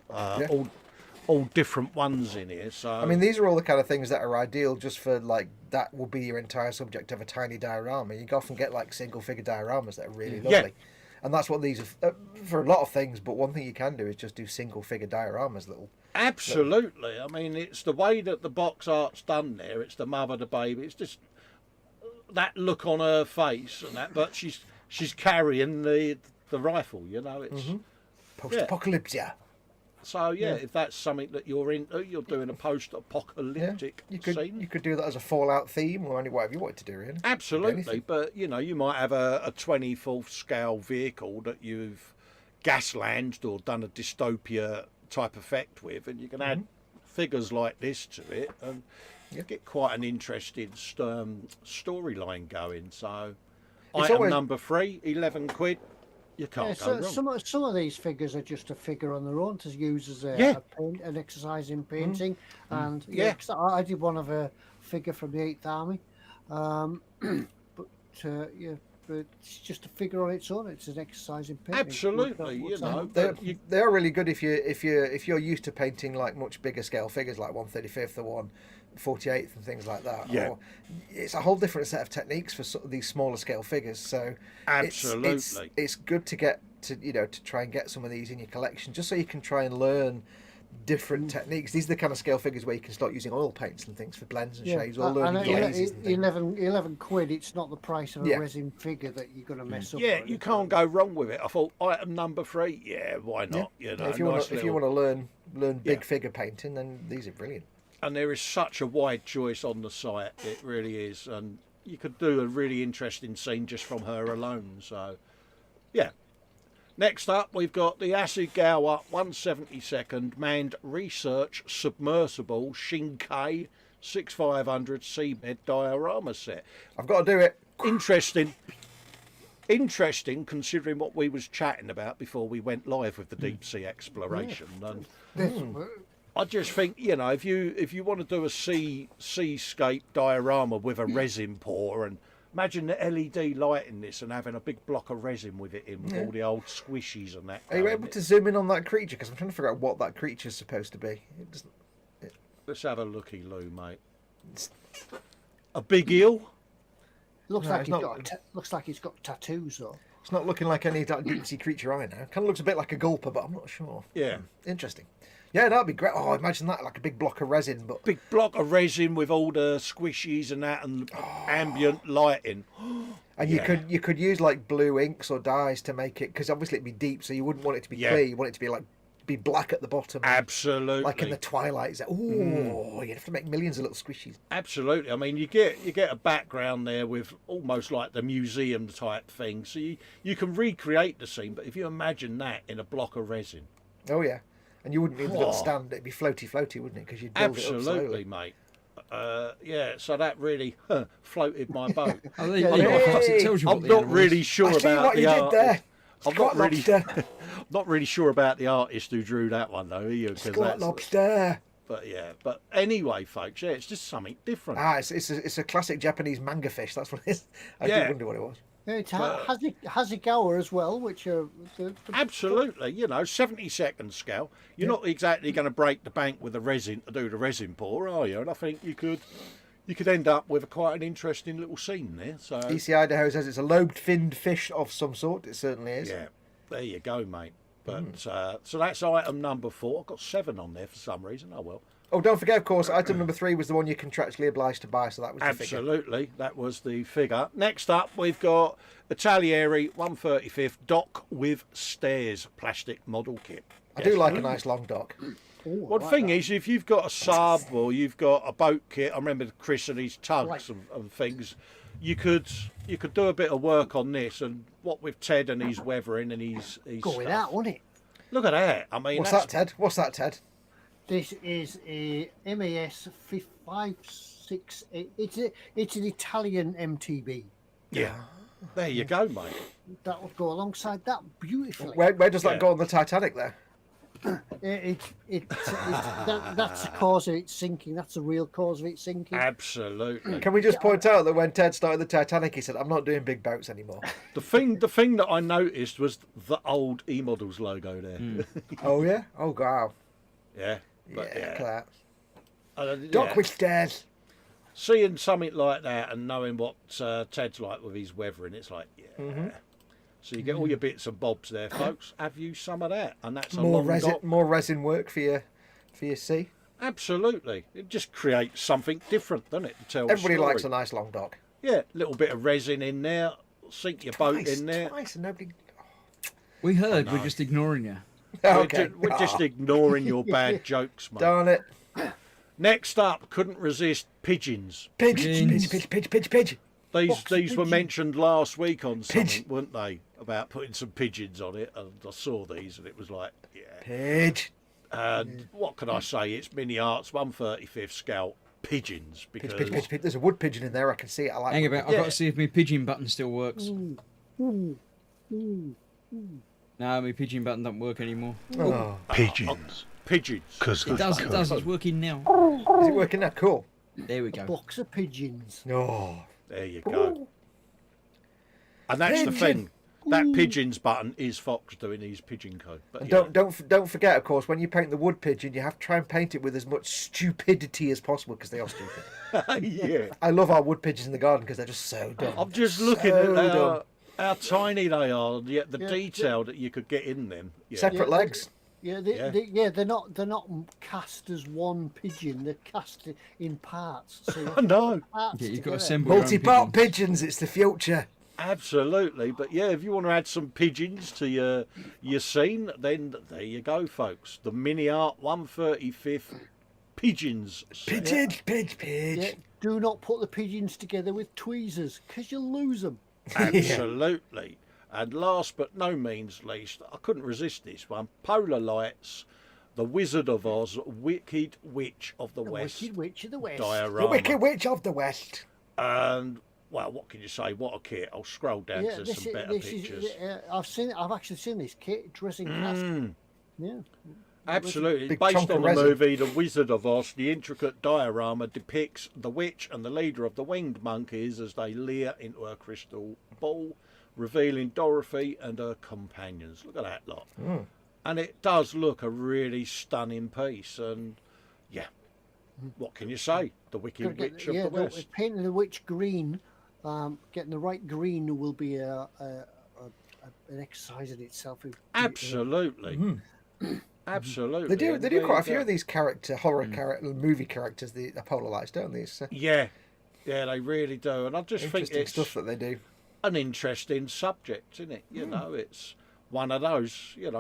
All different ones in here. So I mean, these are all the kind of things that are ideal just for, like, that will be your entire subject of a tiny diorama. You can often get, like, single figure dioramas that are really lovely. Yeah. And that's what these are for a lot of things, but one thing you can do is just do single figure dioramas, little. absolutely. I mean, it's the way that the box art's done there. It's the mother, the baby. It's just that look on her face and that. But she's carrying the rifle. It's Post-apocalypsia. so if that's something that you're into, you're doing a post-apocalyptic You scene. could do that as a Fallout theme or whatever you wanted to do, really. Absolutely, Anything. but you might have a 24th scale vehicle that you've gaslanded or done a dystopia type effect with, and you can add figures like this to it, and you get quite an interesting storyline going. So, It's Oh, item always- number 3, 11 quid. You Yeah, can't go so, wrong. some of these figures are just a figure on their own to use as an exercise in painting. And Yeah. 'cause I did one of a figure from the 8th Army, but it's just a figure on its own. It's an exercise in painting. Absolutely, What's but They are really good if you're used to painting like much bigger scale figures, like 1/35th or 1/48th and things like that. Yeah. Or it's a whole different set of techniques for sort of these smaller scale figures. So Absolutely. it's good to get to try and get some of these in your collection, just so you can try and learn different techniques. These are the kind of scale figures where you can start using oil paints and things for blends and Yeah. shades, or And learning at glazes and things. 11 quid, it's not the price of a Yeah. resin figure that you're going to mess up. Yeah, on, you is can't go wrong with it. I thought item number 3, yeah, why not? You know, if you nice want to little- learn big Yeah. figure painting, then these are brilliant. and there is such a wide choice on the site. It really is, and you could do a really interesting scene just from her alone. So, yeah. Next up, we've got the Asagawa 172nd manned research submersible Shinkai 6500 seabed diorama set. I've got to do it. Interesting considering what we was chatting about before we went live with the deep sea exploration. And I just think, you know, if you want to do a seascape diorama with a resin pour, and imagine the LED light in this and having a big block of resin with it in, with all the old squishies and that. Are you going able in. to zoom in on that creature? Because I'm trying to figure out what that creature's supposed to be. It doesn't... Let's have a looky, Lou, mate. A big eel? Looks No, like it's he's not- looks like he's got tattoos though. It's not looking like any deep sea creature I know. Kind of looks a bit like a gulper, but I'm not sure. Yeah. Interesting. Yeah, that'd be great. Oh, imagine that, like a big block of resin, but Big block of resin with all the squishies and that, and ambient lighting. and you could use like blue inks or dyes to make it, because obviously it'd be deep, so you wouldn't want it to be Yeah. clear. You want it to be like be black at the bottom, Absolutely. like in the twilight. It's like, ooh, you'd have to make millions of little squishies. Absolutely. I mean, you get a background there with almost like the museum type thing, so you can recreate the scene. But if you imagine that in a block of resin, Oh yeah, and you wouldn't need the little Oh. stand. It'd be floaty, wouldn't it? Because you'd build it up absolutely, slowly. mate. Yeah, so that really floated my boat. Oh, there you go, Fox, it tells you what I'm the not animal really is. sure I see about what the you did art. there. I'm Scott not really, lobster. not really sure about the artist who drew that one though, are you? 'Cause Scott that's- lobster. But yeah, but anyway, folks, yeah, it's just something different. Ah, it's a classic Japanese manga fish. That's what it is. I Yeah. did wonder what it was. Yeah, it Hasegawa as well, which are Absolutely, you know, 70-second scale. You're not exactly going to break the bank with the resin to do the resin pour, are you? And I think you could end up with quite an interesting little scene there. So EC Idaho says it's a lobed-finned fish of some sort. It certainly is. yeah, there you go, mate. But so that's item number 4. I've got 7 on there for some reason. Oh well. Oh, don't forget, of course, item number 3 was the one you're contractually obliged to buy, so that was the figure. Absolutely, that was the figure. Next up, we've got Italieri 135th dock with stairs plastic model kit. I do like a nice long dock. Well, the thing is, if you've got a sub or you've got a boat kit, I remember Chris and his tugs Right. and things, you could do a bit of work on this. And what with Ted and his weathering and his going stuff. out, wouldn't it? Look at that! I mean, What's that's, that, Ted? What's that, Ted? This is a MAS 568. It's an Italian MTB. Yeah, there you go, mate. That would go alongside that beautifully. Where does that Yeah. go on the Titanic there? That's the cause of it sinking. That's the real cause of it sinking. Absolutely. Can we just point out that when Ted started the Titanic, he said, I'm not doing big boats anymore. The thing that I noticed was the old eModels logo there. Oh, yeah? Oh, wow. Yeah, but Yeah, look at yeah. that. Dock with stairs. Seeing something like that and knowing what Ted's like with his weathering, it's like, yeah. So you get all your bits and bobs there, folks. Have you some of that? And that's a long dock. More resin work for your sea. Absolutely. It just creates something different, doesn't it? To tell Everybody the story. likes a nice long dock. Yeah, little bit of resin in there, sink your boat in there. Twice, and nobody... We heard, we're just ignoring you. Okay. We're just ignoring your bad jokes, mate. Darn it. Next up, couldn't resist pigeons. Pigeons. Pigeon. These were mentioned last week on something, Pigeon. weren't they? About putting some pigeons on it, and I saw these, and it was like, yeah. Pidge. And what can I say? It's Mini Arts 135th scale pigeons because Pidge. There's a wood pigeon in there. I can see it. I like Hang it. about, I've got to see if my pigeon button still works. No, my pigeon button doesn't work anymore. Oh. pigeons. Because It does, it's working now. Is it working now? Cool. There we go. Box of pigeons. Oh. There you go. And that's the thing. That pigeons button is Foxx doing his pigeon code. But And yeah. don't forget, of course, when you paint the wood pigeon, you have to try and paint it with as much stupidity as possible because they are stupid. yeah. I love our wood pigeons in the garden because they're just so dumb. I'm just looking at how tiny they are, yet the detail that you could get in them. Yeah. Separate legs. Yeah, they're not cast as one pigeon. They're cast in parts. So you have to No. put the parts Yeah, you've got to together. assemble your own Multi-part pigeons. pigeons. It's the future. Absolutely, but yeah, if you want to add some pigeons to your scene, then there you go, folks. The Mini Art 135th pigeons. set. Pidge. Yeah, do not put the pigeons together with tweezers because you'll lose them. Absolutely. And last but no means least, I couldn't resist this one. Polar Lights, The Wizard of Oz, Wicked Witch of the West. Wicked Witch of the West. Diorama. The Wicked Witch of the West. And well, what can you say? What a kit! I'll scroll down Yeah, to some better pictures. I've actually seen this kit dressing cast. Yeah. Absolutely. Big Based chunk of on the resin. movie The Wizard of Oz, the intricate diorama depicts the witch and the leader of the winged monkeys as they leer into a crystal ball, revealing Dorothy and her companions. Look at that lot. And it does look a really stunning piece. And yeah, what can you say? The Wicked Witch of the West. Painting the witch green, getting the right green will be an exercise in itself. Absolutely. Absolutely. They do And quite a there few you of these horror movie characters, the Polar Lights, don't they? It's go. Yeah, they really do. And I just think interesting it's stuff that they do. an interesting subject, isn't it? You know, it's one of those,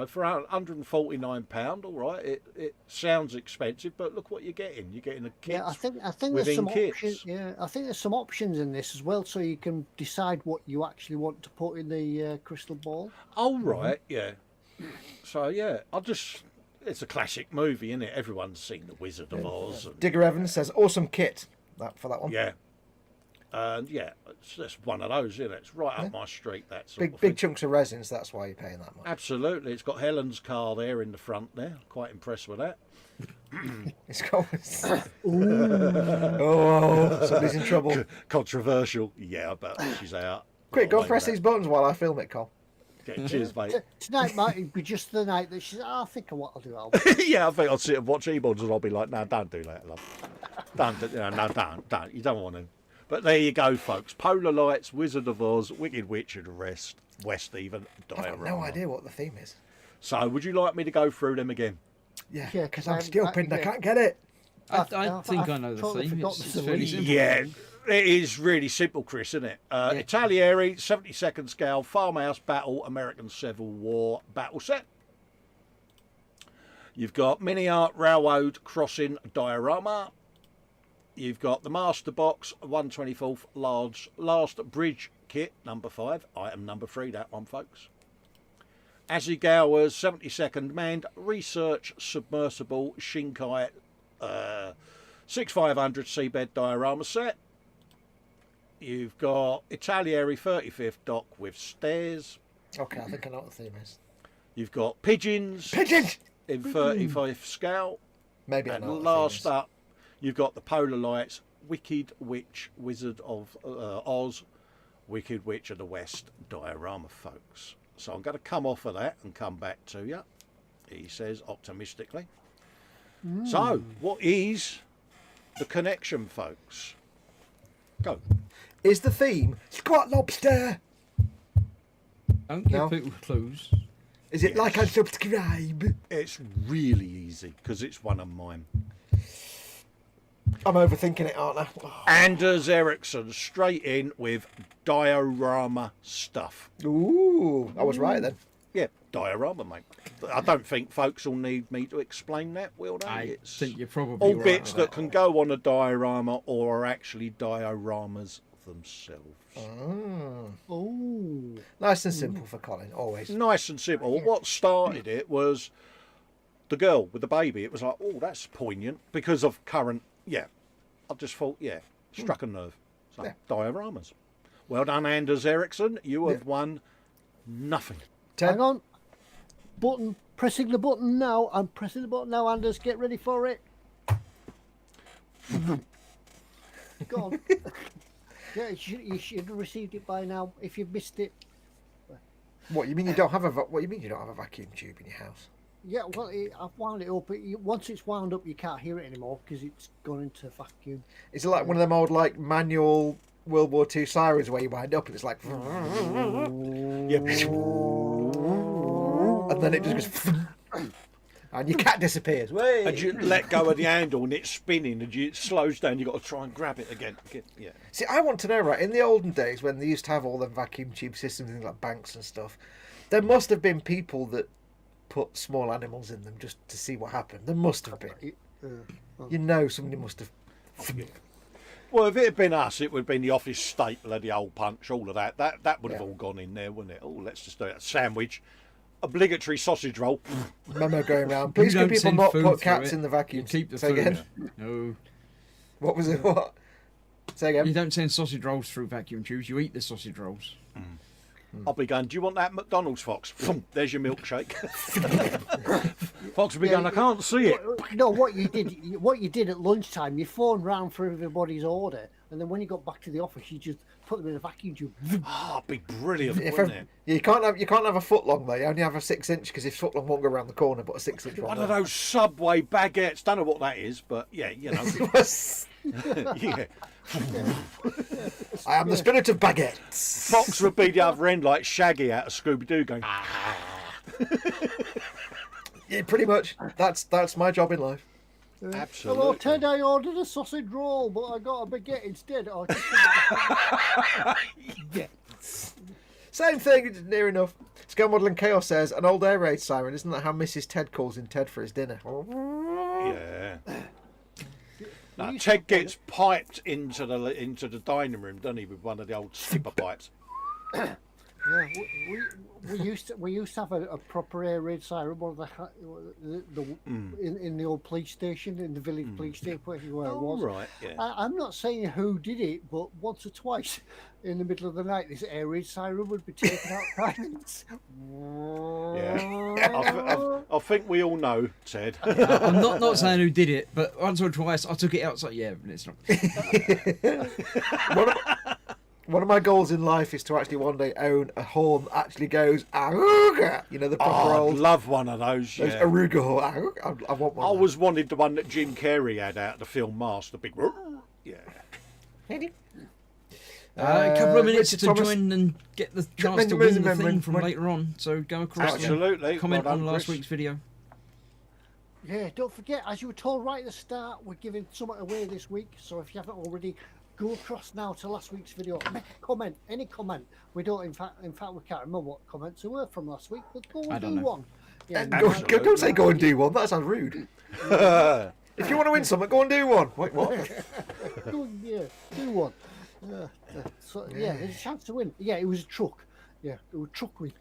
for £149, all right, it sounds expensive, but look what you're getting. You're getting a kit Yeah, I think there's within some kits. options. Yeah, I think there's some options in this as well, so you can decide what you actually want to put in the crystal ball. Oh, right, yeah. So, yeah, it's a classic movie, isn't it? Everyone's seen The Wizard of Oz. And, Digger Evans says, awesome kit for that one. yeah. And, yeah, it's one of those, isn't it? It's right up my street, that sort of Big thing. chunks of resins, that's why you're paying that much. Absolutely. It's got Helen's car there in the front there. Quite impressed with that. It's got... oh, somebody's in trouble. Controversial. Yeah, but she's out. Quick, go Got and press away these buttons while I film it, Col. with that. Yeah, cheers, mate. Tonight might be just the night that she's. I think of what I'll do. Yeah, I think I'll sit and watch eModels and I'll be like, no, don't do that, love. Don't. You don't want to. But there you go, folks. Polar Lights, Wizard of Oz, Wicked Witch of the West even, I've got Diorama. no idea what the theme is. So, would you like me to go through them again? Yeah, Yeah, because 'cause I'm stupid and I yeah. can't get it. I I've think I know the totally theme. forgot It's the fairly theme. simple. Yeah, it is really simple, Chris, isn't it? Italieri, 72nd scale, farmhouse battle, American Civil War battle set. You've got mini art railroad crossing diorama. You've got the master box 1/24 large last bridge kit number 5, item number 3. That one, folks. Azigawa's 72nd manned research submersible Shinkai 6500 seabed diorama set. You've got Italieri 35th dock with stairs. Okay, I think I know what the theme is. You've got pigeons Pigeons! in 35th scale. Maybe I And know what last the theme is. up, you've got the Polar Lights, Wicked Witch, Wizard of Oz, Wicked Witch of the West diorama, folks. So I'm going to come off of that and come back to you, he says optimistically. So, what is the connection, folks? Go. Is the theme Squat Lobster? Don't give No. people clues. Is it like and subscribe? It's really easy because it's one of mine. I'm overthinking it, aren't I? Oh. Anders Ericsson straight in with diorama stuff. Ooh, I was right then. Yeah, diorama, mate. I don't think folks will need me to explain that, will they? I It's think you're probably all right bits with that can go on a diorama or are actually dioramas themselves. Oh, Nice and simple for Colin, always. Nice and simple. What started it was the girl with the baby. It was like, oh, that's poignant because of current. Yeah, I just thought, yeah, struck a nerve. So, Yeah. dioramas. Well done, Anders Ericsson. You have won nothing. hang on. Button. Pressing the button now. I'm pressing the button now, Anders. Get ready for it. Go on. Yeah, you should have received it by now. If you've missed it. What you mean you don't have a what you mean you don't have a vacuum tube in your house? Yeah, well, I've wound it up. Once it's wound up, you can't hear it anymore because it's gone into vacuum. Is it like one of them old like manual World War II sirens where you wind up and it's like Yeah. and then it just goes and your cat disappears. Way. And you let go of the handle and it's spinning and it slows down. You've got to try and grab it again. Yeah. See, I want to know, right, in the olden days when they used to have all the vacuum tube systems, things like banks and stuff, there must have been people that put small animals in them just to see what happened. There must have been. You know, somebody must have. Well, if it had been us, it would have been the office staple of the old punch, all of that. That would have all gone in there, wouldn't it? Oh, let's just do it. Sandwich, obligatory sausage roll. Memo going around. Please can people not put cats in the vacuum? You keep the Say food. again. No. What was it? What? Say again. You don't send sausage rolls through vacuum tubes. You eat the sausage rolls. I'll be going, do you want that McDonald's, Fox? There's your milkshake. Fox will be going, I can't see it. No, what you did at lunchtime, you phoned round for everybody's order, and then when you got back to the office, you just put them in a vacuum tube. Oh, it'd be brilliant, wouldn't it? You can't have a foot long though. You only have a 6-inch because if foot long won't go around the corner, but a 6-inch one. One of those Subway baguettes. Don't know what that is, but yeah, you know. Yeah. I am the spirit of baguettes. Fox would be the other end like Shaggy out of Scooby-Doo going, Yeah, pretty much. That's my job in life. absolutely. Hello, Ted, I ordered a sausage roll, but I got a baguette instead. Oh, yeah. Same thing, it's near enough. Scale Modelling Chaos says, an old air raid siren, isn't that how Mrs. Ted calls in Ted for his dinner? Yeah. No, Ted gets piped into the dining room, doesn't he, with one of the old skipper pipes? Yeah, we used to have a proper air raid siren, one of in the old police station, in the village police station, where it was. Right, yeah. I'm not saying who did it, but once or twice in the middle of the night, this air raid siren would be taken out. Yeah. I think we all know, Ted. I'm not saying who did it, but once or twice I took it outside. Yeah, but it's not. One of my goals in life is to actually one day own a horn that actually goes Aruga. You know, the proper I'd old love one of those. those Yeah. Aruga horn. I want one. I always wanted the one that Jim Carrey had out of the film Mask, the big. Yeah. A couple of minutes Richard to Thomas- join and get the chance to win the thing from later on. So go across and Absolutely. comment Well on done, last Chris. week's video. Yeah, don't forget, as you were told right at the start, we're giving something away this week. So if you haven't already, go across now to last week's video. Make a comment, any comment. We don't, in fact, we can't remember what comments there were from last week, but go I and don't do know. one. Yeah, Don't say go and do one. That sounds rude. If you want to win something, go and do one. Wait, what? do one. There's a chance to win. Yeah, it was a truck. Yeah, it was a truck win.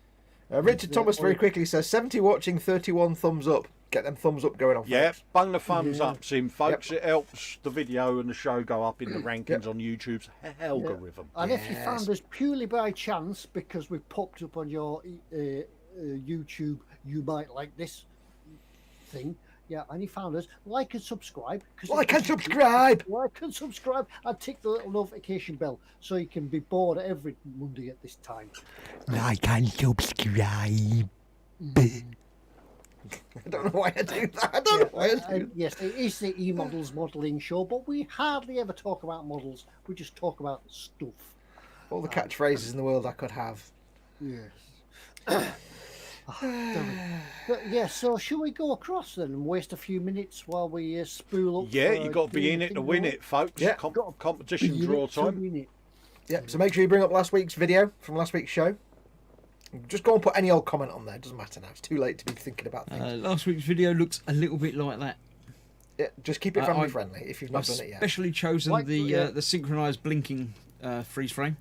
Richard Thomas very quickly says 70 watching, 31 thumbs up. Get them thumbs up going on. Yeah, folks. bung the thumbs ups in, folks. It helps the video and the show go up in the rankings on YouTube's algorithm. And if you found us purely by chance because we popped up on your YouTube, you might like this thing. Yeah, and you found us, like and subscribe. Like and subscribe. Like and subscribe, and tick the little notification bell so you can be bored every Monday at this time. Like and subscribe. I don't know why I do that. I don't know why I do that. Yes, it is the eModels modelling show, but we hardly ever talk about models. We just talk about stuff. All the catchphrases in the world I could have. Yes. But yeah, so should we go across then and waste a few minutes while we spool up? Yeah, you got to be in it to win it, folks. Yeah. Competition draw time. Yeah, so make sure you bring up last week's video from last week's show. Just go and put any old comment on there. It doesn't matter now. It's too late to be thinking about things. Last week's video looks a little bit like that. Yeah, just keep it family friendly if you've not I've done it yet. specially chosen Like, the synchronized blinking freeze frame.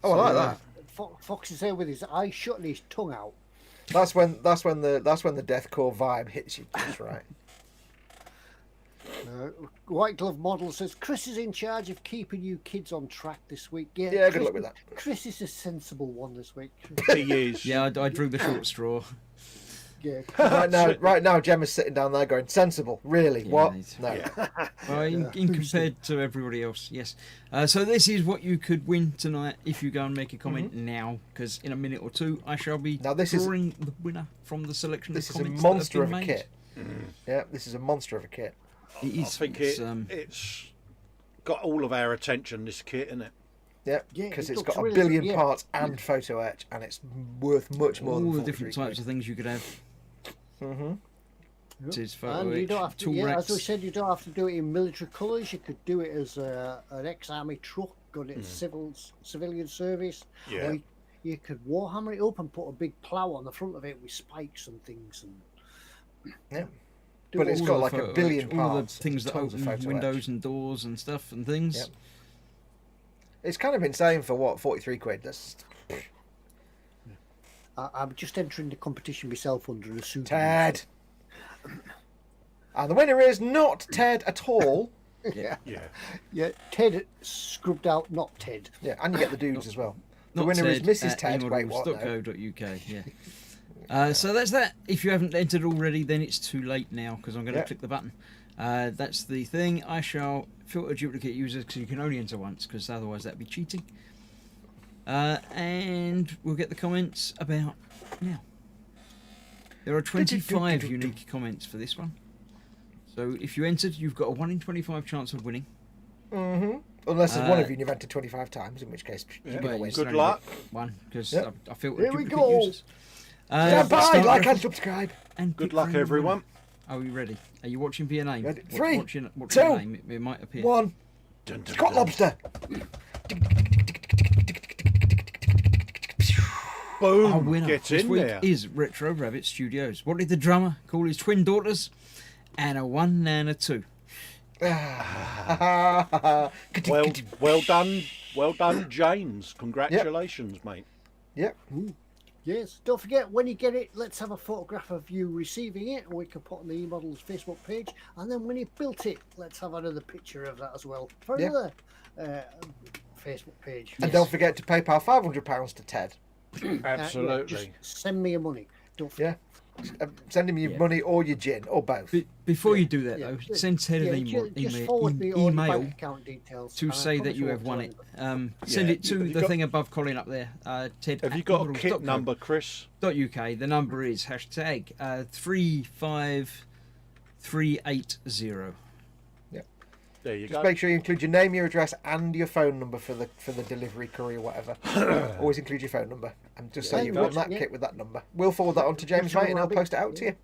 Oh, I like that. Fox is there with his eyes shut and his tongue out. That's when the deathcore vibe hits you just right. White Glove Model says Chris is in charge of keeping you kids on track this week. Yeah, Yeah, good Chris, luck with that. Chris is a sensible one this week. He is. Yeah, I drew the short straw. Yeah. Right now, Gemma's sitting down there going, sensible, really? Yeah, What? it's- No. Well, in compared to everybody else, yes. So this is what you could win tonight if you go and make a comment now, because in a minute or two I shall be Now, this is- drawing the winner from the selection This of is a comments monster that of have a been kit. Yeah, this is a monster of a kit. made. It I is. think it's got all of our attention, this kit, isn't it? Yeah, Yeah, because it it's looks got a really billion good, yeah. parts and photo etch, and it's worth much more all than the 43 different types of things you could have. It is photo And you etch, don't have to, tool yeah, racks. as we said, you don't have to do it in military colours. You could do it as an ex-army truck, got it civilian service. Yeah. Or you could warhammer it up and put a big plough on the front of it with spikes and things. And Yeah. do But all it's the- got All the like a photo billion etch, all the parts. things that tons of open photo windows etch. and doors and stuff and things. Yep. It's kind of insane for what, 43 quid? That's I'm just entering the competition myself under a pseudonym. Ted. And the winner is not Ted at all. Yeah, Yeah. yeah. Ted scrubbed out, not Ted. Yeah, and you get the dudes as well. The Not winner is Ted Mrs. at Ted. Wait, what? No. eModels.co.uk, yeah. So that's that. If you haven't entered already, then it's too late now because I'm going to Yeah. click the button. That's the thing. I shall filter duplicate users because you can only enter once because otherwise that'd be cheating. And we'll get the comments about now. There are 25 unique comments for this one. So if you entered, you've got a 1 in 25 chance of winning. Mm-hmm. Unless there's one of you and you've entered 25 times, in which case you're Yeah. going to win. you Good can only luck. get one because Yep. I filtered Here we duplicate go. users. Stand by, Start like off and subscribe. and Good pick luck, random everyone. winner. Are we ready? Are you watching via name? Ready. Wa- 3, watching 2, your name. It might appear. 1. Dun, dun, Scott dun. Lobster. Boom. Our winner Get this in week there. is Retro Rabbit Studios. What did the drummer call his twin daughters? And a 1 and a 2. Well done, James. Congratulations, mate. Yep. Yes. Don't forget, when you get it, let's have a photograph of you receiving it, or we can put on the eModels Facebook page. And then when you built it, let's have another picture of that as well for Yeah. another Facebook page. And don't forget to PayPal £500 to Ted. Yeah, Absolutely. just send me your money. Don't forget. Yeah. Send him your Yeah. money or your gin, or both. Before you do that, Yeah. though, send Ted an Just forward me all your email bank account details. to and I say that promise you I have won't won join it. Send Yeah. it to Have you the got- thing above Colin up there. Ted. Have you at got a eModels.co.uk. kit number, Chris? .uk. The number is hashtag 35380. There you Just go. make sure you include your name, your address, and your phone number for the delivery courier, whatever. Always include your phone number and just say Yeah, you've won that yeah. kit with that number. We'll forward that on to James, Retro mate, and I'll Rabbit, post it out to yeah. you.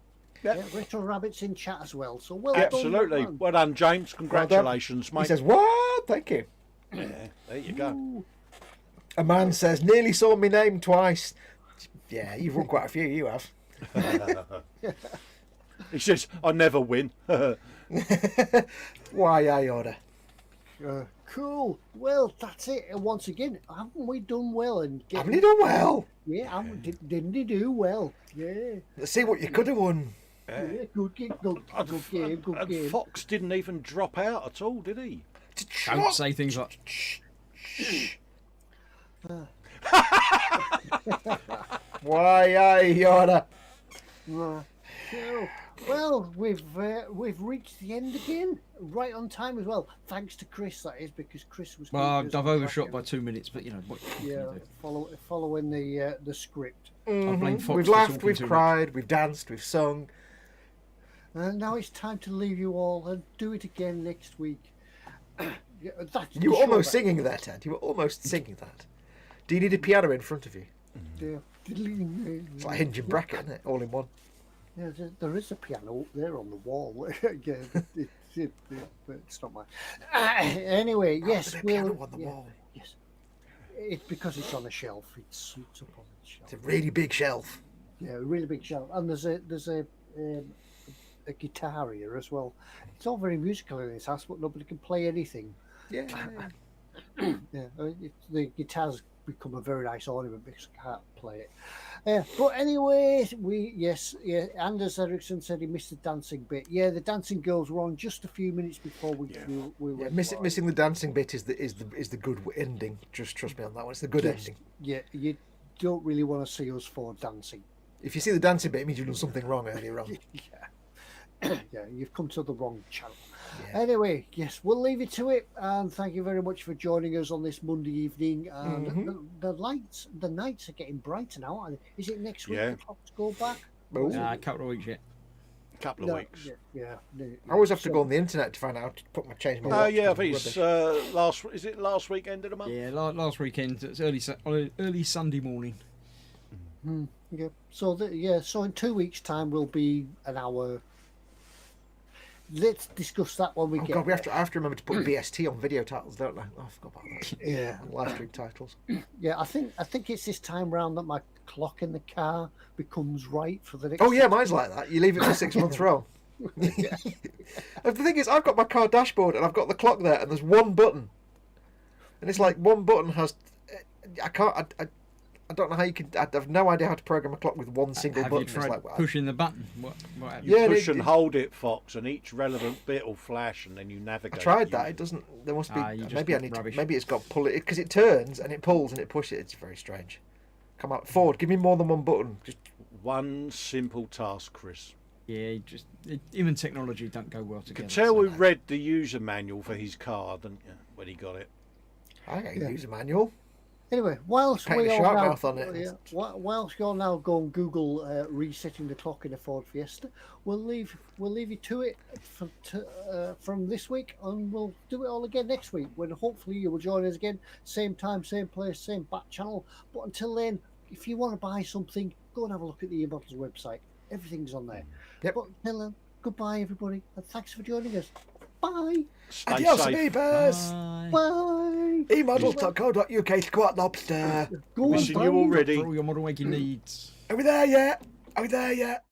Yeah, Retro Rabbit's in chat as well. So well Absolutely. done. Well done, James. Congratulations, He mate. says, "What? Thank you." Yeah, there you go. A man says, "Nearly saw me name twice." Yeah, you've won quite a few. You have. He says, I never win. Why I order? Cool. Well, that's it. And once again, haven't we done well? And Haven't you done well? Yeah, didn't he do well? Yeah. Let's see what you could have won. Yeah, good game, good game, good And game. Foxx didn't even drop out at all, did he? Don't say things like Why I order? So, well, we've reached the end again, right on time as well. Thanks to Chris, that is, because Chris was. Well, keeping us I've on overshot track by and- 2 minutes, but you know what? Yeah, following the script. I blame Foxx We've for laughed, talking we've too much. cried, we've danced, we've sung. And now it's time to leave you all and do it again next week. Yeah, that's You were sure almost that- singing that, Ted. You were almost singing that. Do you need a piano in front of you? Yeah. It's like hinge and bracket, isn't it? All in one. Yeah, there is a piano up there on the wall. Yeah, but it's not mine. Anyway, yes, There's a we'll. piano on the yeah, wall. Yes, it's because it's on a shelf. It's up on the It's a shelf. really big shelf. Yeah, a really big shelf, and there's a guitar here as well. It's all very musical in this house, but nobody can play anything. Yeah. Yeah, the guitar's become a very nice ornament because I can't play it. But anyway, Anders Ericsson said he missed the dancing bit. Yeah, the dancing girls were on just a few minutes before we Yeah, went live. missing the dancing bit is the good ending. Just trust me on that one. It's the good Yes. ending. Yeah, you don't really want to see us for dancing. If you see the dancing bit, it means you've done something wrong earlier on. Yeah, you've come to the wrong channel. Yeah. Anyway, yes, we'll leave it to it, and thank you very much for joining us on this Monday evening. And the nights are getting brighter now. Aren't they? Is it next week Yeah. the clocks go back? Oh. A couple of weeks yet. Couple of No, weeks. Yeah. I always have to go on the internet to find out how to put my change my watch. Yeah, I because think I'm it's is it last weekend of the month? Yeah, last weekend. It's early Sunday morning. Yeah. So so in 2 weeks' time we'll be an hour let's discuss that when we Oh get. God, I have to remember to put BST on video titles, don't I? Oh, I forgot about that. Yeah, Live stream titles. yeah. I think it's this time round that my clock in the car becomes right for the next. Oh yeah, mine's like that. You leave it for 6 months roll. The thing is, I've got my car dashboard and I've got the clock there, and there's one button, and it's like one button has. I can't. I don't know how you can. I have no idea how to program a clock with one single Have button. you It's tried like, well, pushing the button? What happened? Yeah, Push it- and hold it, Fox, and each relevant bit will flash, and then you I navigate. tried that. It doesn't. There must be. You just Maybe I got need. To, rubbish. maybe it's got pull it because it turns and it pulls and it pushes. It's very strange. Come on, Ford. Give me more than one button. Just One simple task, Chris. Yeah, even technology don't go well You together. can tell so- we read the user manual for his car, didn't you, when he got it? I can Yeah. use a manual. Anyway, whilst Paint we a all shark now, mouth on it. whilst you're now going Google resetting the clock in a Ford Fiesta, we'll leave you to it from this week, and we'll do it all again next week when hopefully you will join us again, same time, same place, same back channel. But until then, if you want to buy something, go and have a look at the eModels website. Everything's on there. Yep. But until then, goodbye everybody, and thanks for joining us. Bye. Stay Adios, safe. amigos. Bye. Bye. eModels.co.uk squat lobster. Go on, Missing bye. you already. For all your model making needs. Are we there yet? Are we there yet?